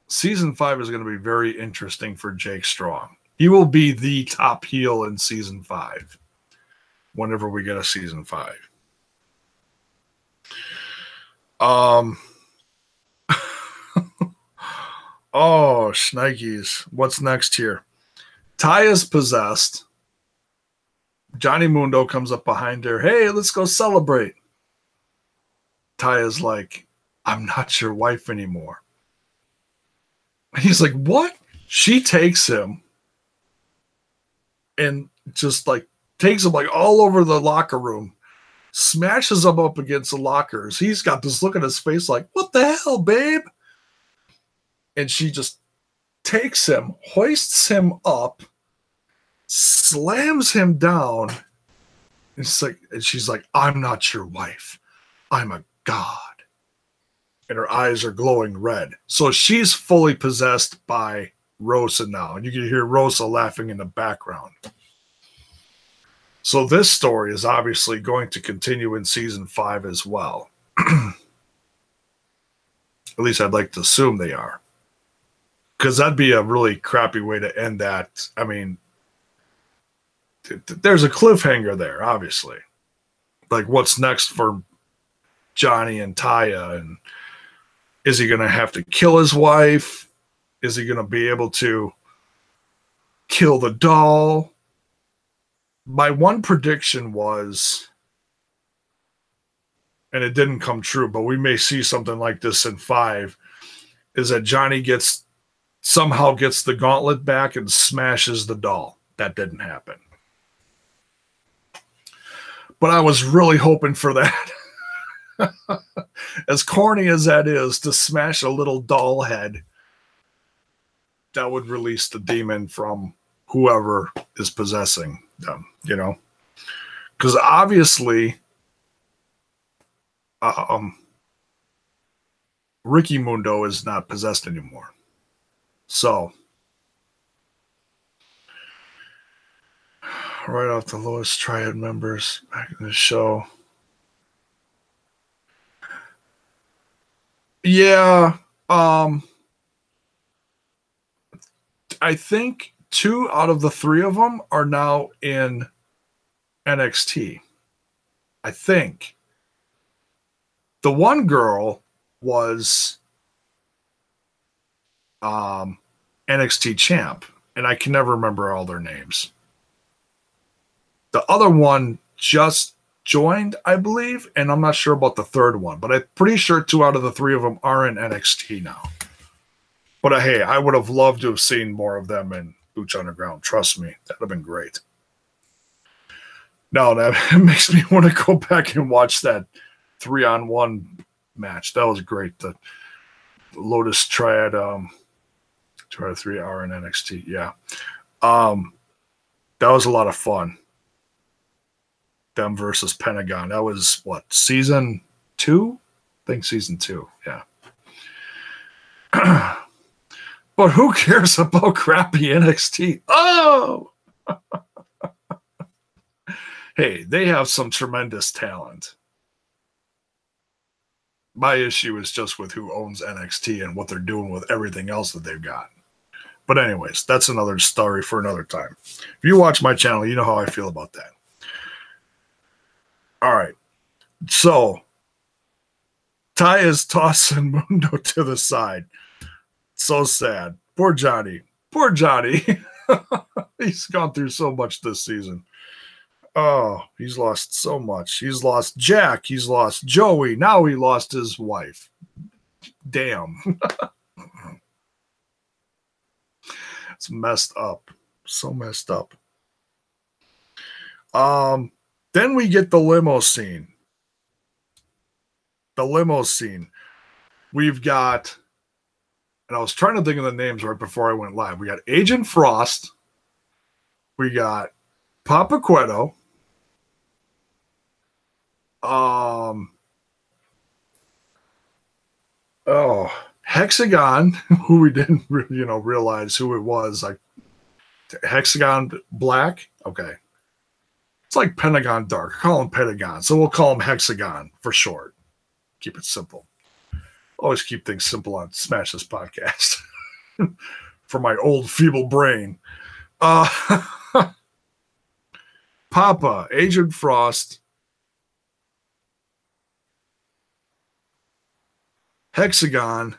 Speaker 1: Season 5 is going to be very interesting for Jake Strong. He will be the top heel in season 5 whenever we get a season 5. Oh, shnikes. What's next here? Taya's possessed. Johnny Mundo comes up behind her. Hey, let's go celebrate. Taya's like, I'm not your wife anymore. And he's like, what? She takes him and just like takes him like all over the locker room, smashes him up against the lockers. He's got this look on his face like, what the hell, babe? And she just takes him, hoists him up, slams him down. And she's like, I'm not your wife. I'm a god. And her eyes are glowing red. So she's fully possessed by Rosa now. And you can hear Rosa laughing in the background. So this story is obviously going to continue in season 5 as well. At least I'd like to assume they are. Because that'd be a really crappy way to end that. I mean, there's a cliffhanger there, obviously. Like, what's next for Johnny and Taya? And is he going to have to kill his wife? Is he going to be able to kill the doll? My one prediction was, and it didn't come true, but we may see something like this in 5, is that Johnny somehow gets the gauntlet back and smashes the doll. That didn't happen. But I was really hoping for that. As corny as that is, to smash a little doll head, that would release the demon from whoever is possessing them, Because obviously, Ricky Mundo is not possessed anymore. So, right off the lowest triad members back in the show. Yeah, I think 2 out of the 3 of them are now in NXT. I think. The one girl was NXT champ, and I can never remember all their names. The other one just joined, I believe, and I'm not sure about the third one, but I'm pretty sure 2 out of the 3 of them are in NXT now. But hey, I would have loved to have seen more of them in Lucha Underground. Trust me, that would have been great. No, that makes me want to go back and watch that 3-on-1 match. That was great. The Lotus Triad, 2 out of 3 are in NXT. Yeah, that was a lot of fun. Them versus Pentagon. That was what, season 2? think season 2. Yeah. But who cares about crappy NXT? Oh! Hey, they have some tremendous talent. My issue is just with who owns NXT and what they're doing with everything else that they've got. But anyways, that's another story for another time. If you watch my channel, you know how I feel about that. All right. So, Ty is tossing Mundo to the side. So sad. Poor Johnny. Poor Johnny. He's gone through so much this season. Oh, he's lost so much. He's lost Jack. He's lost Joey. Now he lost his wife. Damn. It's messed up. So messed up. Then we get the limo scene. The limo scene. We've got, and I was trying to think of the names right before I went live. We got Agent Frost. We got Papa Cueto. Hexagon, who we didn't realize who it was. Like Hexagon Black. Okay. It's like Pentagon Dark. I call him Pentagon. So we'll call him Hexagon for short. Keep it simple. Always keep things simple on Smash This Podcast. For my old feeble brain. Papa, Agent Frost, Hexagon.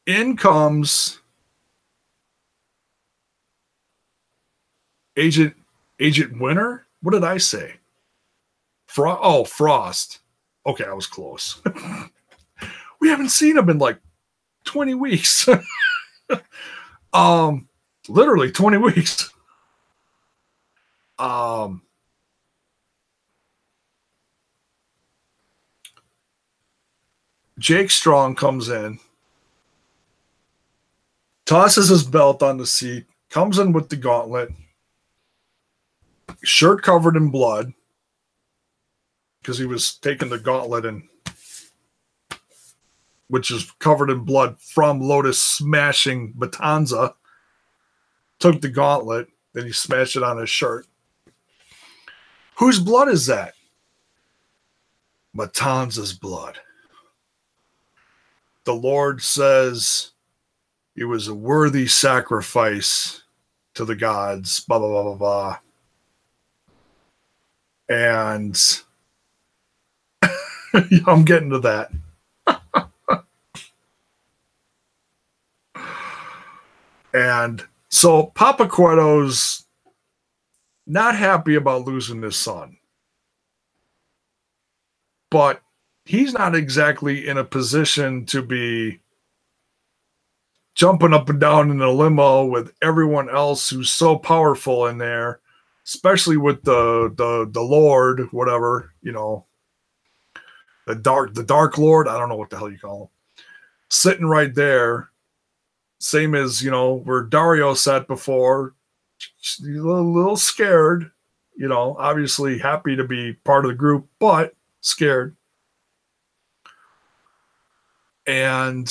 Speaker 1: In comes Agent Winter. What did I say? Frost. Okay, I was close. We haven't seen him in like 20 weeks. Literally 20 weeks. Jake Strong comes in, tosses his belt on the seat, comes in with the gauntlet, shirt covered in blood, because he was taking the gauntlet and which is covered in blood from Lotus smashing Matanza. Took the gauntlet, then he smashed it on his shirt. Whose blood is that? Matanza's blood. The Lord says it was a worthy sacrifice to the gods, blah, blah, blah, blah, blah. And I'm getting to that. And so Papa Cueto's not happy about losing his son. But he's not exactly in a position to be jumping up and down in a limo with everyone else who's so powerful in there, especially with the Lord, whatever, the Dark Lord, I don't know what the hell you call him, sitting right there, same as, where Dario sat before, a little scared, obviously happy to be part of the group, but scared. And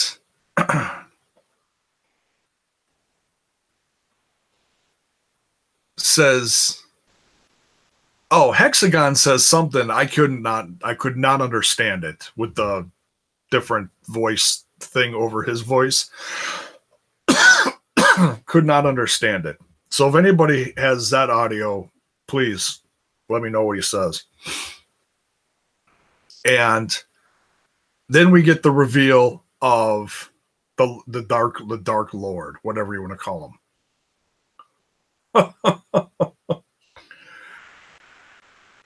Speaker 1: says, Hexagon says something I could not understand it with the different voice thing over his voice. Could not understand it. So if anybody has that audio, please let me know what he says. And then we get the reveal of the Dark Lord, whatever you want to call him.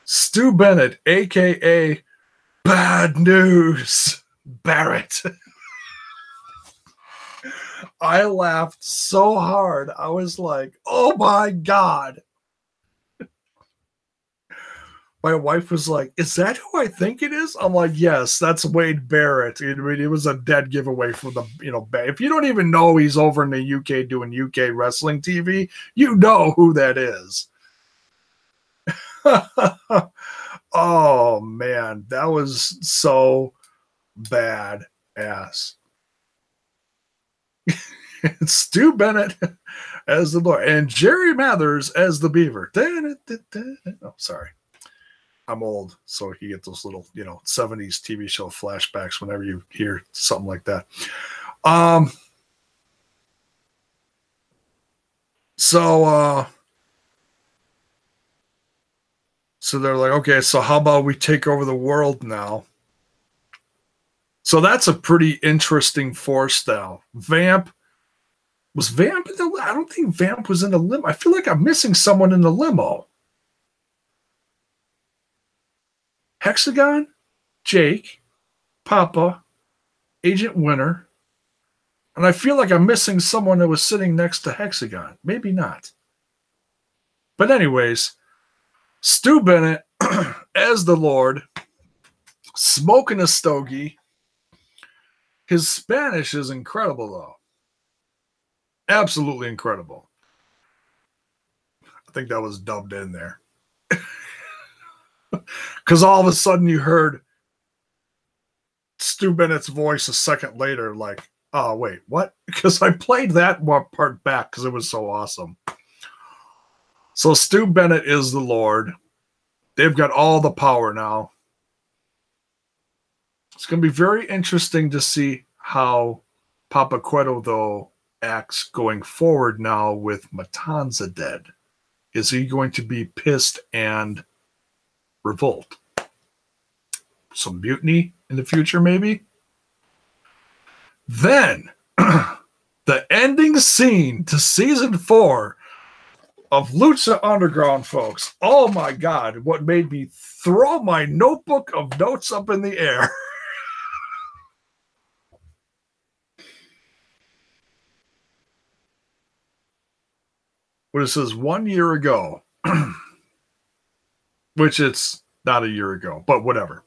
Speaker 1: Stu Bennett, aka Bad News Barrett. I laughed so hard. I was like, oh my God. My wife was like, is that who I think it is? I'm like, yes, that's Wade Barrett. It was a dead giveaway for the, if you don't even know he's over in the UK doing UK wrestling TV, you know who that is. Oh man, that was so bad ass. Stu Bennett as the Lord and Jerry Mathers as the Beaver. Oh, sorry. I'm old, so you get those little, 70s TV show flashbacks whenever you hear something like that. So they're like, okay, so how about we take over the world now? So that's a pretty interesting force now. Vamp was Vamp in the? I don't think Vamp was in the limo. I feel like I'm missing someone in the limo. Hexagon, Jake, Papa, Agent Winter, and I feel like I'm missing someone that was sitting next to Hexagon. Maybe not. But anyways, Stu Bennett as the Lord, smoking a stogie. His Spanish is incredible, though. Absolutely incredible. I think that was dubbed in there. Because all of a sudden you heard Stu Bennett's voice a second later, like, oh, wait, what? Because I played that one part back because it was so awesome. So Stu Bennett is the Lord. They've got all the power now. It's going to be very interesting to see how Papa Cueto, though, acts going forward now with Matanza dead. Is he going to be pissed and revolt? Some mutiny in the future, maybe? Then, the ending scene to season 4 of Lucha Underground, folks. Oh my God, what made me throw my notebook of notes up in the air. What it says 1 year ago, which it's not a year ago, but whatever.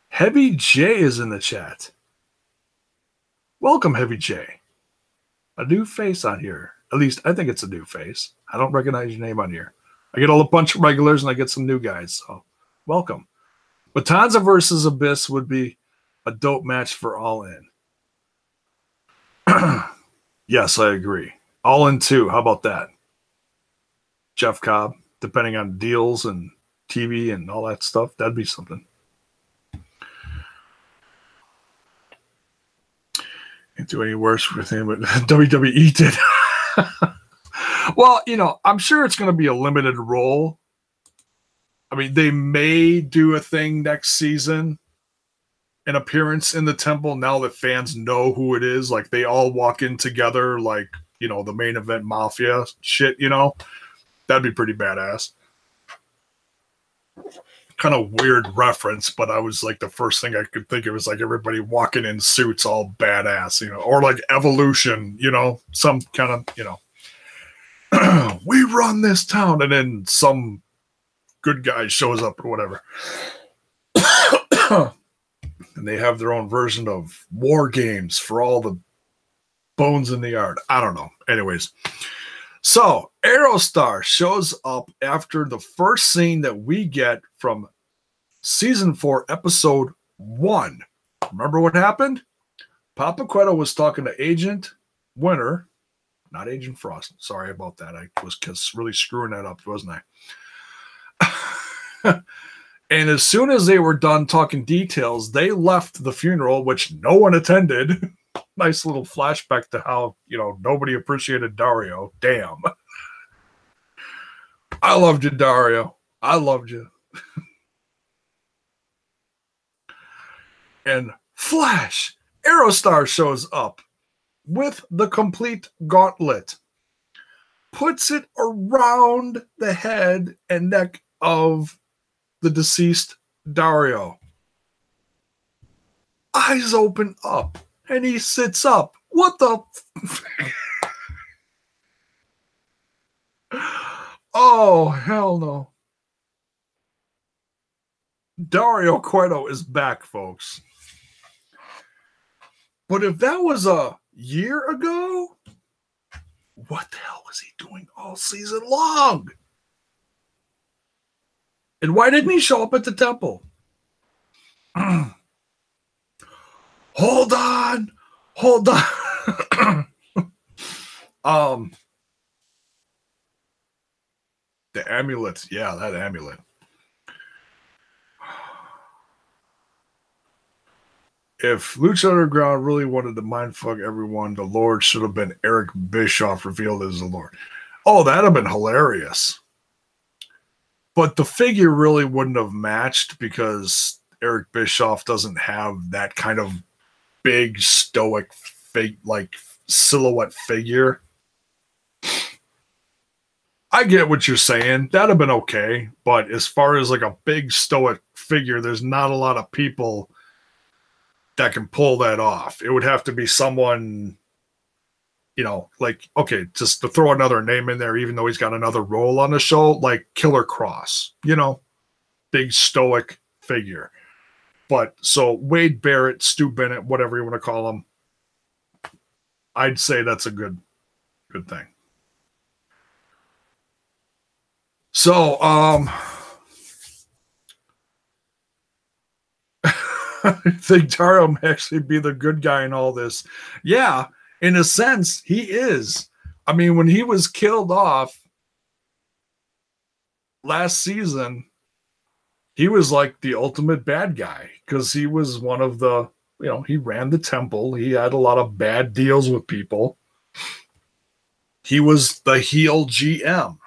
Speaker 1: Heavy J is in the chat. Welcome, Heavy J. A new face on here. At least I think it's a new face. I don't recognize your name on here. I get a bunch of regulars and I get some new guys. So welcome. Matanza versus Abyss would be a dope match for All In. Yes, I agree. All In 2. How about that? Jeff Cobb, depending on deals and TV and all that stuff, that'd be something. Can't do any worse with him, but WWE did. Well, I'm sure it's going to be a limited role. I mean, they may do a thing next season, an appearance in the temple now that fans know who it is. Like, they all walk in together, like, the main event mafia shit, That'd be pretty badass. Kind of weird reference, but I was like, the first thing I could think of was like everybody walking in suits all badass, or like Evolution, some kind of, we run this town, and then some good guy shows up or whatever. And they have their own version of War Games for all the bones in the yard. I don't know. Anyways. So, Aerostar shows up after the first scene that we get from Season 4, Episode 1. Remember what happened? Papa Cueto was talking to Agent Winter, not Agent Frost. Sorry about that. I was really screwing that up, wasn't I? And as soon as they were done talking details, they left the funeral, which no one attended. Nice little flashback to how, nobody appreciated Dario. Damn. I loved you, Dario. I loved you. And flash, Aerostar shows up with the complete gauntlet. Puts it around the head and neck of the deceased Dario. Eyes open up. And he sits up. What the? Oh, hell no. Dario Cueto is back, folks. But if that was a year ago, what the hell was he doing all season long? And why didn't he show up at the temple? Hold on. Hold on. The amulet. Yeah, that amulet. If Lucha Underground really wanted to mindfuck everyone, the Lord should have been Eric Bischoff revealed as the Lord. Oh, that'd have been hilarious. But the figure really wouldn't have matched because Eric Bischoff doesn't have that kind of big stoic silhouette figure. I get what you're saying. That'd have been okay. But as far as like a big stoic figure, there's not a lot of people that can pull that off. It would have to be someone, like, okay, just to throw another name in there, even though he's got another role on the show, like Killer Cross, big stoic figure. But so Wade Barrett, Stu Bennett, whatever you want to call him, I'd say that's a good thing. So, I think Dario may actually be the good guy in all this. Yeah, in a sense, he is. I mean, when he was killed off last season, he was like the ultimate bad guy because he was one of the, he ran the temple. He had a lot of bad deals with people. He was the heel GM.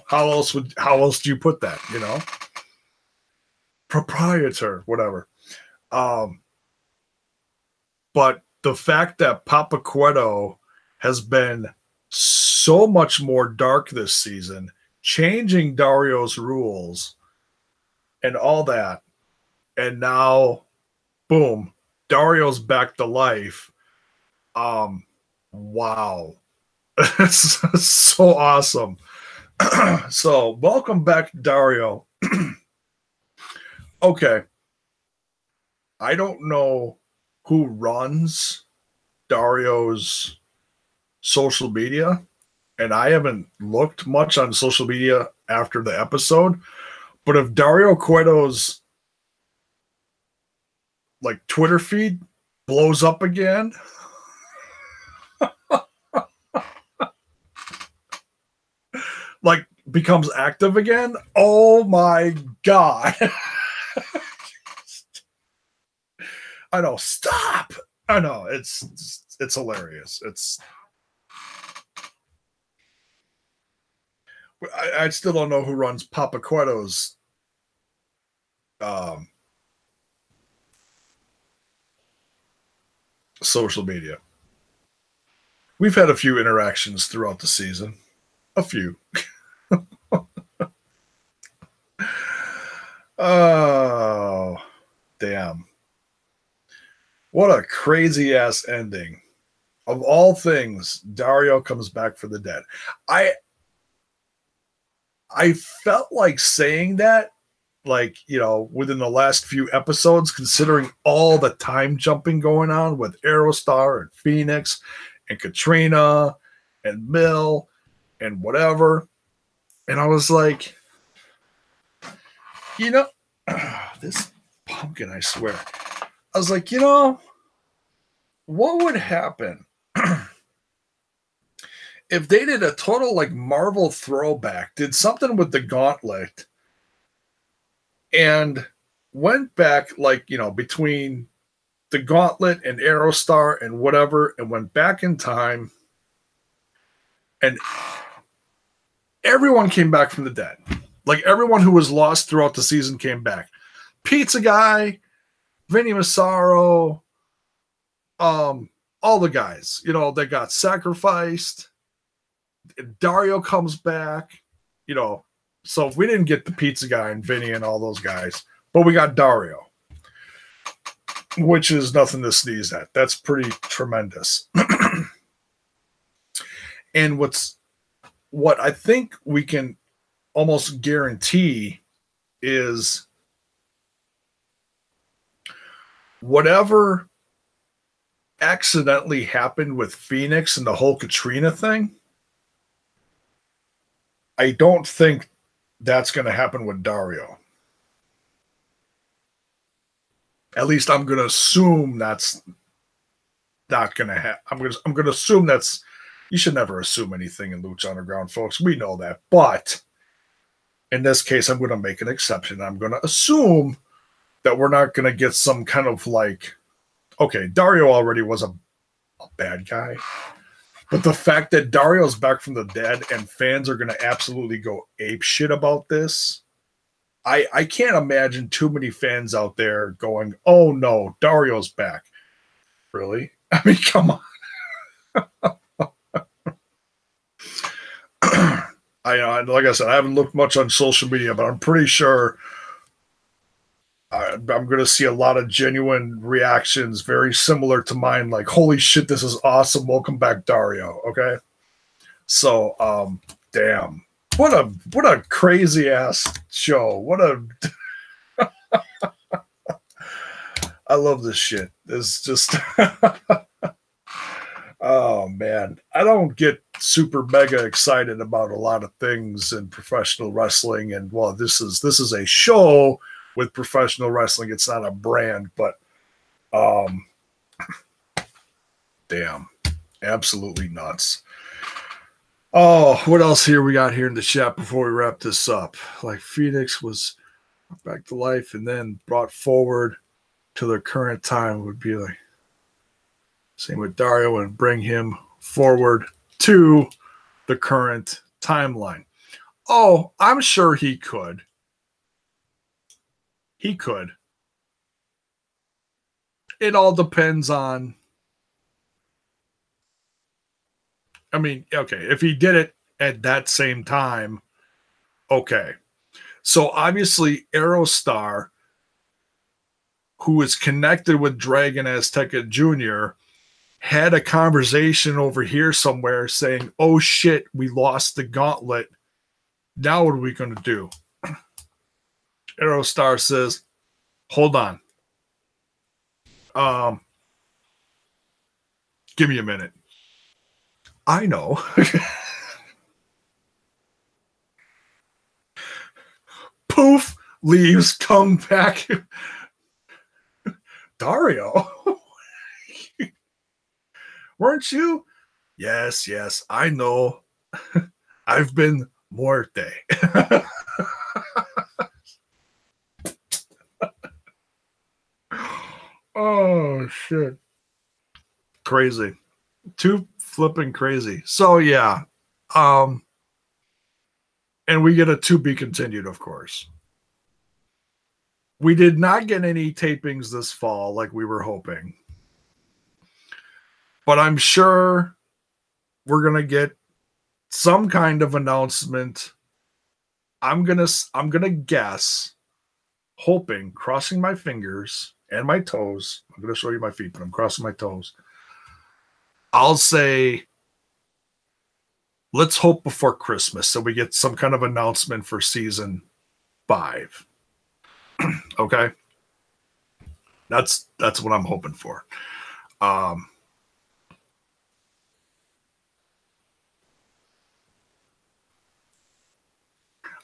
Speaker 1: How else do you put that? Proprietor, whatever. But the fact that Papa Cueto has been so much more dark this season, changing Dario's rules and all that, and now, boom, Dario's back to life. Wow. It's so awesome. So, welcome back, Dario. Okay. I don't know who runs Dario's social media, and I haven't looked much on social media after the episode, but if Dario Cueto's like Twitter feed blows up again, like becomes active again, oh my God. I know, stop. I know, it's hilarious. I still don't know who runs Papa Cueto's social media. We've had a few interactions throughout the season. A few. Oh, damn. What a crazy ass ending. Of all things, Dario comes back for the dead. I felt like saying that, like, within the last few episodes, considering all the time jumping going on with Aerostar and Phoenix and Katrina and Mill and whatever. And I was like, this pumpkin, I swear. I was like, what would happen if they did a total like Marvel throwback, did something with the gauntlet, and went back like, between the gauntlet and Aerostar and whatever, and went back in time, and everyone came back from the dead. Like everyone who was lost throughout the season came back. Pizza Guy, Vinny Massaro, all the guys, that got sacrificed. Dario comes back, so we didn't get the Pizza Guy and Vinny and all those guys, but we got Dario, which is nothing to sneeze at. That's pretty tremendous. And what I think we can almost guarantee is whatever accidentally happened with Phoenix and the whole Katrina thing, I don't think that's going to happen with Dario. At least I'm going to assume that's not going to happen. I'm going to assume that's. You should never assume anything in Lucha Underground, folks. We know that. But in this case, I'm going to make an exception. I'm going to assume that we're not going to get some kind of like, okay, Dario already was a bad guy. But the fact that Dario's back from the dead and fans are going to absolutely go ape shit about this, I can't imagine too many fans out there going, oh no, Dario's back. Really? I mean, come on. Like I said, I haven't looked much on social media, but I'm pretty sure I'm going to see a lot of genuine reactions very similar to mine. Like, holy shit, this is awesome. Welcome back, Dario. Okay. So, damn, what a crazy ass show. I love this shit. It's just, oh man, I don't get super mega excited about a lot of things in professional wrestling. And well, this is a show with professional wrestling. It's not a brand, but damn, absolutely nuts. Oh, what else here we got here in the chat before we wrap this up? Like Phoenix was back to life and then brought forward to the current time would be like same with Dario and bring him forward to the current timeline. Oh, I'm sure he could. He could. It all depends on. I mean, okay, if he did it at that same time, okay. So obviously, Aerostar, who is connected with Dragon Azteca Jr., had a conversation over here somewhere saying, oh shit, we lost the gauntlet. Now what are we going to do? Aerostar says, hold on. Give me a minute. I know. Poof, leaves, come back. Dario. Weren't you? Yes, I know. I've been muerte. Oh, shit. Crazy. Too flipping crazy. So, yeah. And we get a to be continued, of course. We did not get any tapings this fall like we were hoping. But I'm sure we're going to get some kind of announcement. I'm going to guess, hoping, crossing my fingers and my toes. I'm going to show you my feet, but I'm crossing my toes. I'll say, let's hope before Christmas so we get some kind of announcement for season 5. Okay? That's what I'm hoping for.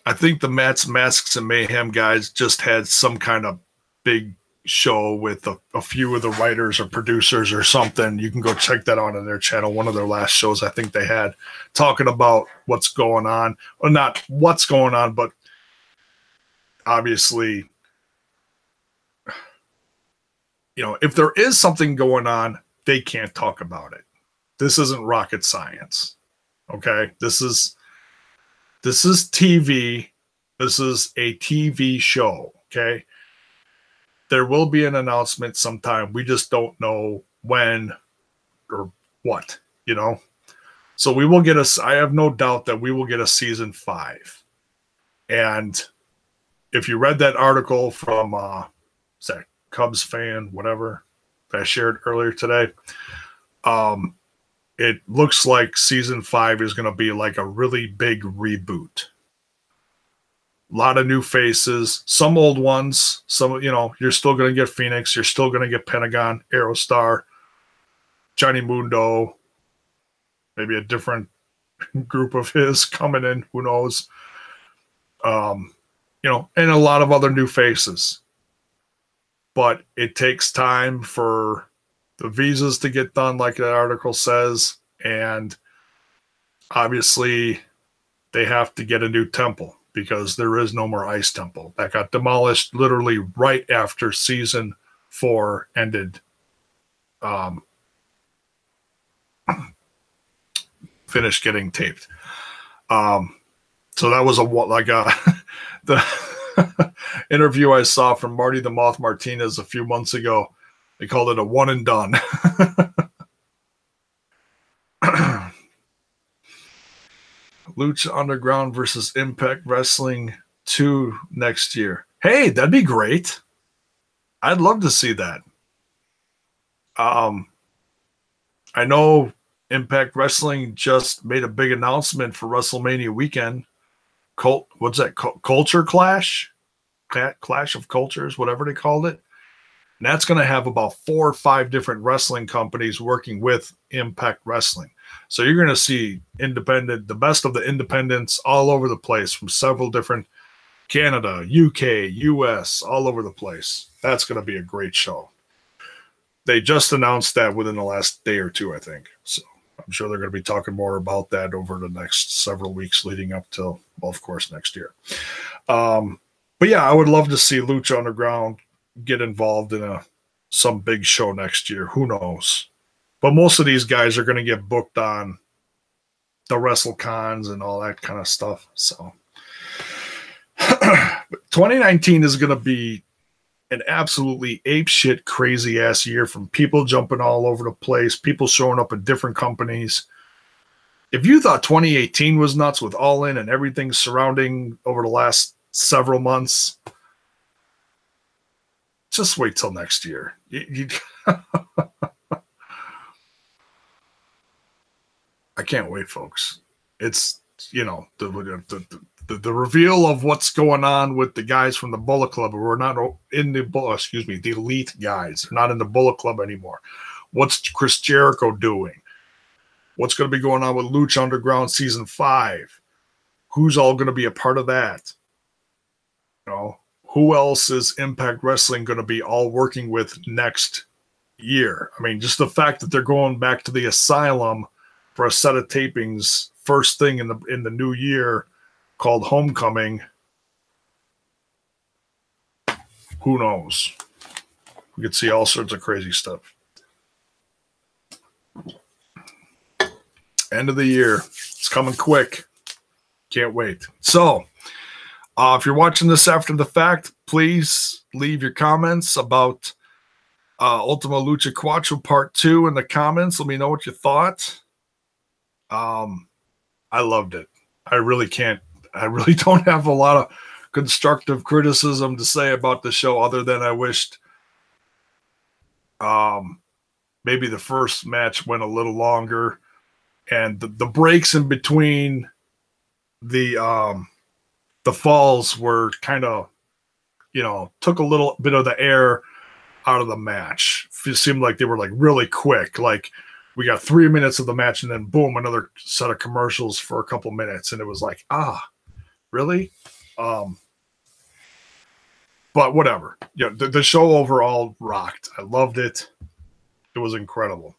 Speaker 1: I think the Matt's Masks and Mayhem guys just had some kind of big show with a few of the writers or producers or something. You can go check that out on their channel. One of their last shows I think they had talking about what's going on. Or not what's going on, but obviously, you know, if there is something going on, they can't talk about it. This isn't rocket science. Okay? This is TV. This is a TV show, okay? There will be an announcement sometime. We just don't know when or what, you know? So we will get I have no doubt that we will get a season 5. And if you read that article from, is that Cubs fan, whatever, that I shared earlier today, it looks like season 5 is going to be like a really big reboot. A lot of new faces, some old ones, some, you know, you're still going to get Phoenix, you're still going to get Pentagon, Aerostar, Johnny Mundo, maybe a different group of his coming in. Who knows? And a lot of other new faces. But it takes time for the visas to get done, like that article says. And obviously, they have to get a new temple because there is no more Ice Temple. That got demolished literally right after season 4 ended. Finished getting taped. So that was the interview I saw from Marty the Moth Martinez a few months ago. They called it a one and done. Lucha Underground versus Impact Wrestling 2 next year. Hey, that'd be great. I'd love to see that. I know Impact Wrestling just made a big announcement for WrestleMania weekend. What's that? Culture Clash? Clash of Cultures, whatever they called it. And that's going to have about 4 or 5 different wrestling companies working with Impact Wrestling. So you're going to see the best of the independents all over the place from several different Canada, UK, US, all over the place. That's going to be a great show. They just announced that within the last day or two, I think. So I'm sure they're going to be talking more about that over the next several weeks leading up till, well, of course, next year. But yeah, I would love to see Lucha Underground get involved in some big show next year. Who knows? But most of these guys are going to get booked on the WrestleCons and all that kind of stuff. So 2019 is going to be an absolutely apeshit crazy ass year, from people jumping all over the place, people showing up at different companies. If you thought 2018 was nuts with All In and everything surrounding over the last several months, just wait till next year. I can't wait, folks. It's, the reveal of what's going on with the guys from the Bullet Club who are not in the elite guys. They're not in the Bullet Club anymore. What's Chris Jericho doing? What's going to be going on with Lucha Underground Season 5? Who's all going to be a part of that? Who else is Impact Wrestling going to be all working with next year? I mean, just the fact that they're going back to the Asylum for a set of tapings first thing in the new year called Homecoming. Who knows? We could see all sorts of crazy stuff. End of the year. It's coming quick. Can't wait. So, if you're watching this after the fact, please leave your comments about Ultima Lucha Cuatro Part 2 in the comments. Let me know what you thought. I loved it. I really don't have a lot of constructive criticism to say about the show, other than I wished maybe the first match went a little longer, and the breaks in between the falls were kind of, took a little bit of the air out of the match. It seemed like they were like really quick. Like, we got 3 minutes of the match and then boom, another set of commercials for a couple minutes. And it was like, really? But whatever. Yeah, the show overall rocked. I loved it. It was incredible.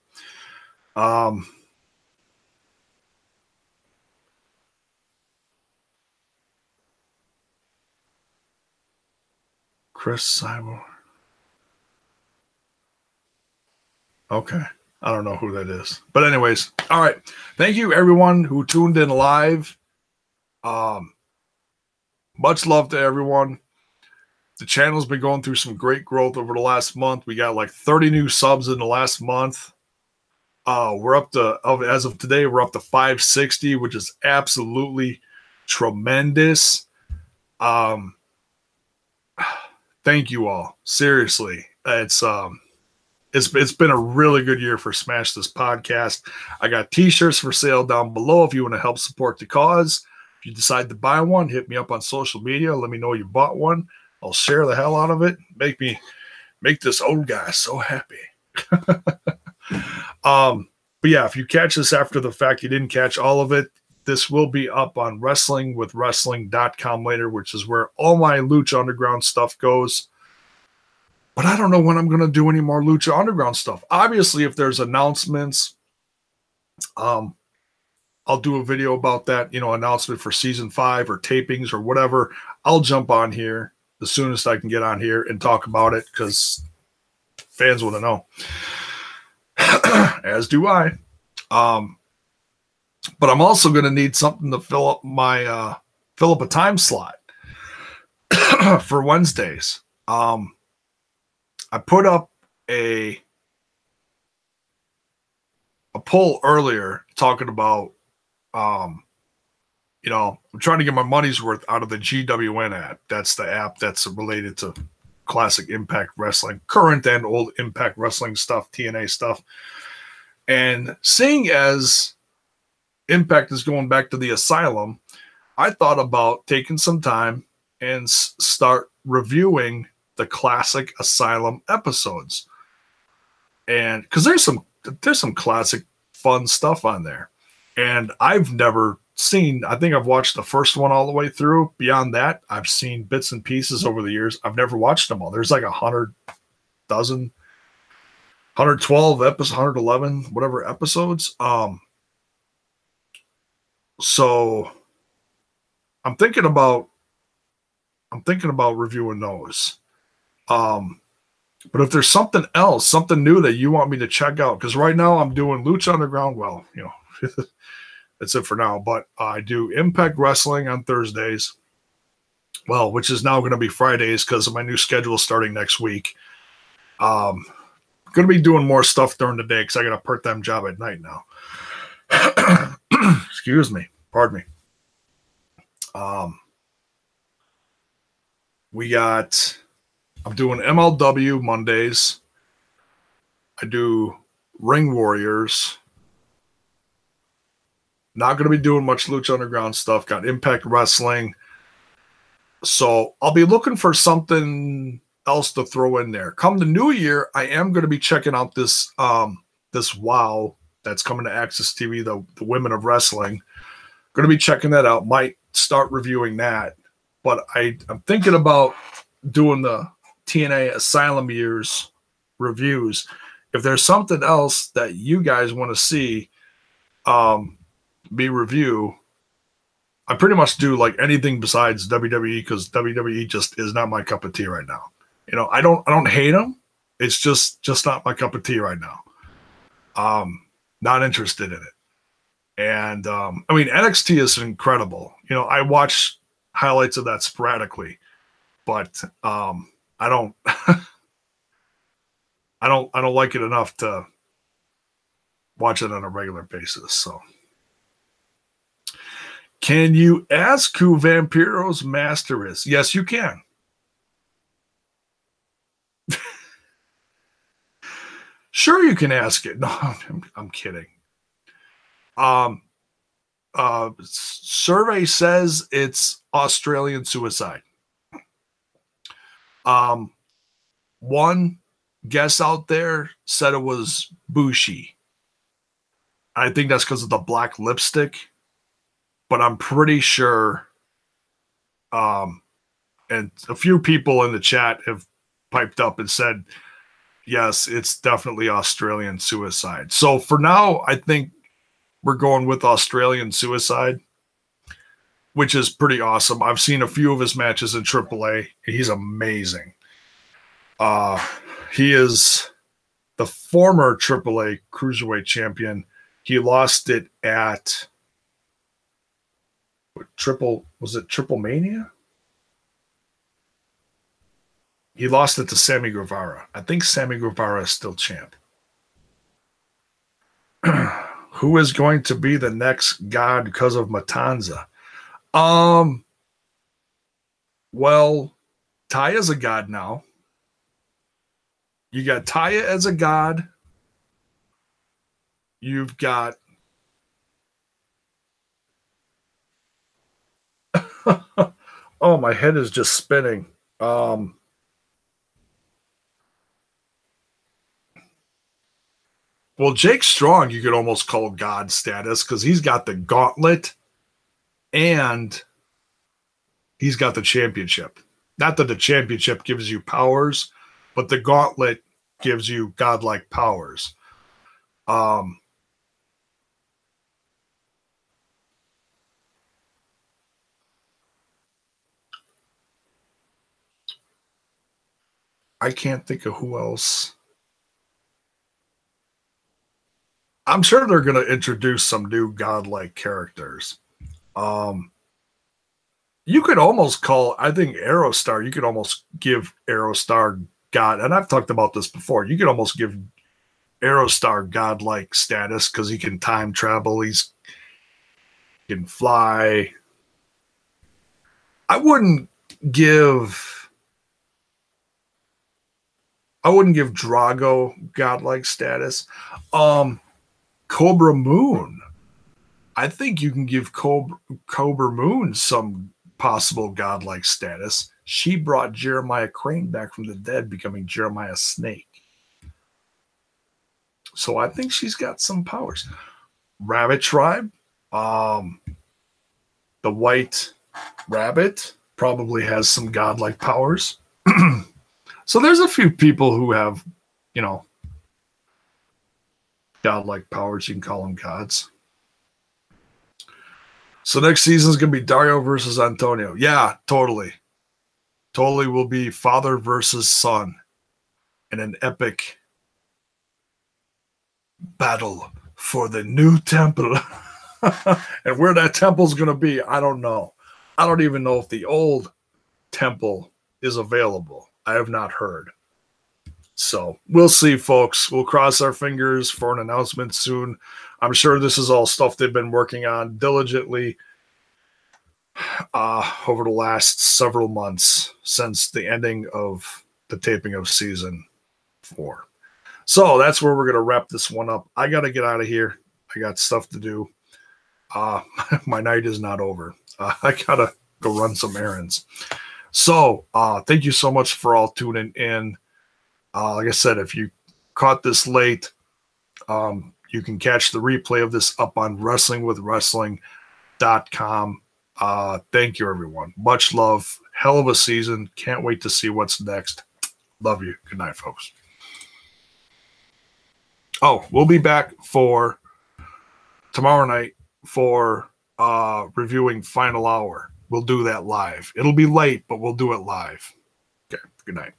Speaker 1: Chris Simon. Okay. I don't know who that is. But anyways, all right. Thank you, everyone who tuned in live. Much love to everyone. The channel's been going through some great growth over the last month. We got like 30 new subs in the last month. We're up to, as of today, we're up to 560, which is absolutely tremendous. Thank you all. Seriously. It's been a really good year for Smash This Podcast. I got t-shirts for sale down below if you want to help support the cause. If you decide to buy one, hit me up on social media. Let me know you bought one. I'll share the hell out of it. Make this old guy so happy. But yeah, if you catch this after the fact, you didn't catch all of it, this will be up on wrestlingwithwrestling.com later, which is where all my Lucha Underground stuff goes. But I don't know when I'm going to do any more Lucha Underground stuff. Obviously, if there's announcements, I'll do a video about that, announcement for season 5 or tapings or whatever. I'll jump on here the soonest I can get on here and talk about it because fans want to know. As do I. But I'm also going to need something to fill up a time slot for Wednesdays. I put up a poll earlier talking about, I'm trying to get my money's worth out of the GWN app. That's the app that's related to classic Impact Wrestling, current and old Impact Wrestling stuff, TNA stuff. And seeing as Impact is going back to the Asylum, I thought about taking some time and start reviewing the classic Asylum episodes. And because there's some classic fun stuff on there. And I've never seen, I think I've watched the first one all the way through. Beyond that, I've seen bits and pieces over the years. I've never watched them all. There's like 112 episodes, 111, whatever episodes. So I'm thinking about reviewing those. But if there's something else, something new that you want me to check out, because right now I'm doing Lucha Underground. Well, that's it for now. But I do Impact Wrestling on Thursdays. Well, which is now going to be Fridays because of my new schedule starting next week. Going to be doing more stuff during the day because I got a part-time job at night now. Excuse me. Pardon me. I'm doing MLW Mondays. I do Ring Warriors. Not going to be doing much Lucha Underground stuff. Got Impact Wrestling. So I'll be looking for something else to throw in there. Come the new year, I am going to be checking out this WOW that's coming to Access TV, the Women of Wrestling. Going to be checking that out. Might start reviewing that. But I'm thinking about doing the TNA Asylum years reviews. If there's something else that you guys want to see me review, I pretty much do like anything besides WWE because WWE just is not my cup of tea right now. I don't hate them. It's just not my cup of tea right now. Not interested in it. And NXT is incredible. I watch highlights of that sporadically, but I don't I don't like it enough to watch it on a regular basis. So, can you ask who Vampiro's master is? Yes, you can. Sure, you can ask it. No, I'm kidding. Survey says it's Australian suicide. One guess out there said it was Bushi. I think that's because of the black lipstick, but I'm pretty sure. And a few people in the chat have piped up and said, yes, it's definitely Australian suicide. So for now, I think we're going with Australian suicide, which is pretty awesome. I've seen a few of his matches in AAA. He's amazing. He is the former AAA Cruiserweight champion. He lost it at Triple Mania? He lost it to Sammy Guevara. I think Sammy Guevara is still champ. Who is going to be the next god because of Matanza? Well, Taya's a god now. You got Taya as a god. You've got oh, my head is just spinning. Well, Jake Strong, you could almost call God status because he's got the gauntlet and he's got the championship. Not that the championship gives you powers, but the gauntlet gives you godlike powers. I can't think of who else. I'm sure they're going to introduce some new godlike characters. You could almost call, I think, Aerostar, you could almost give Aerostar God, and I've talked about this before. You could almost give Aerostar godlike status because he can time travel, he can fly. I wouldn't give Drago godlike status. Cobra Moon. I think you can give Cobra Moon some possible godlike status. She brought Jeremiah Crane back from the dead, becoming Jeremiah Snake. So I think she's got some powers. Rabbit Tribe. The White Rabbit probably has some godlike powers. So there's a few people who have, godlike powers. You can call them gods. So next season is going to be Dario versus Antonio. Yeah, totally. Totally will be father versus son in an epic battle for the new temple. And where that temple is going to be, I don't know. I don't even know if the old temple is available. I have not heard. So we'll see, folks. We'll cross our fingers for an announcement soon. I'm sure this is all stuff they've been working on diligently over the last several months since the ending of the taping of season 4. So that's where we're going to wrap this one up. I got to get out of here. I got stuff to do. My night is not over. I got to go run some errands. So thank you so much for all tuning in. Like I said, if you caught this late, you can catch the replay of this up on wrestlingwithwrestling.com. Thank you, everyone. Much love. Hell of a season. Can't wait to see what's next. Love you. Good night, folks. Oh, we'll be back for tomorrow night for reviewing Final Hour. We'll do that live. It'll be late, but we'll do it live. Okay, good night.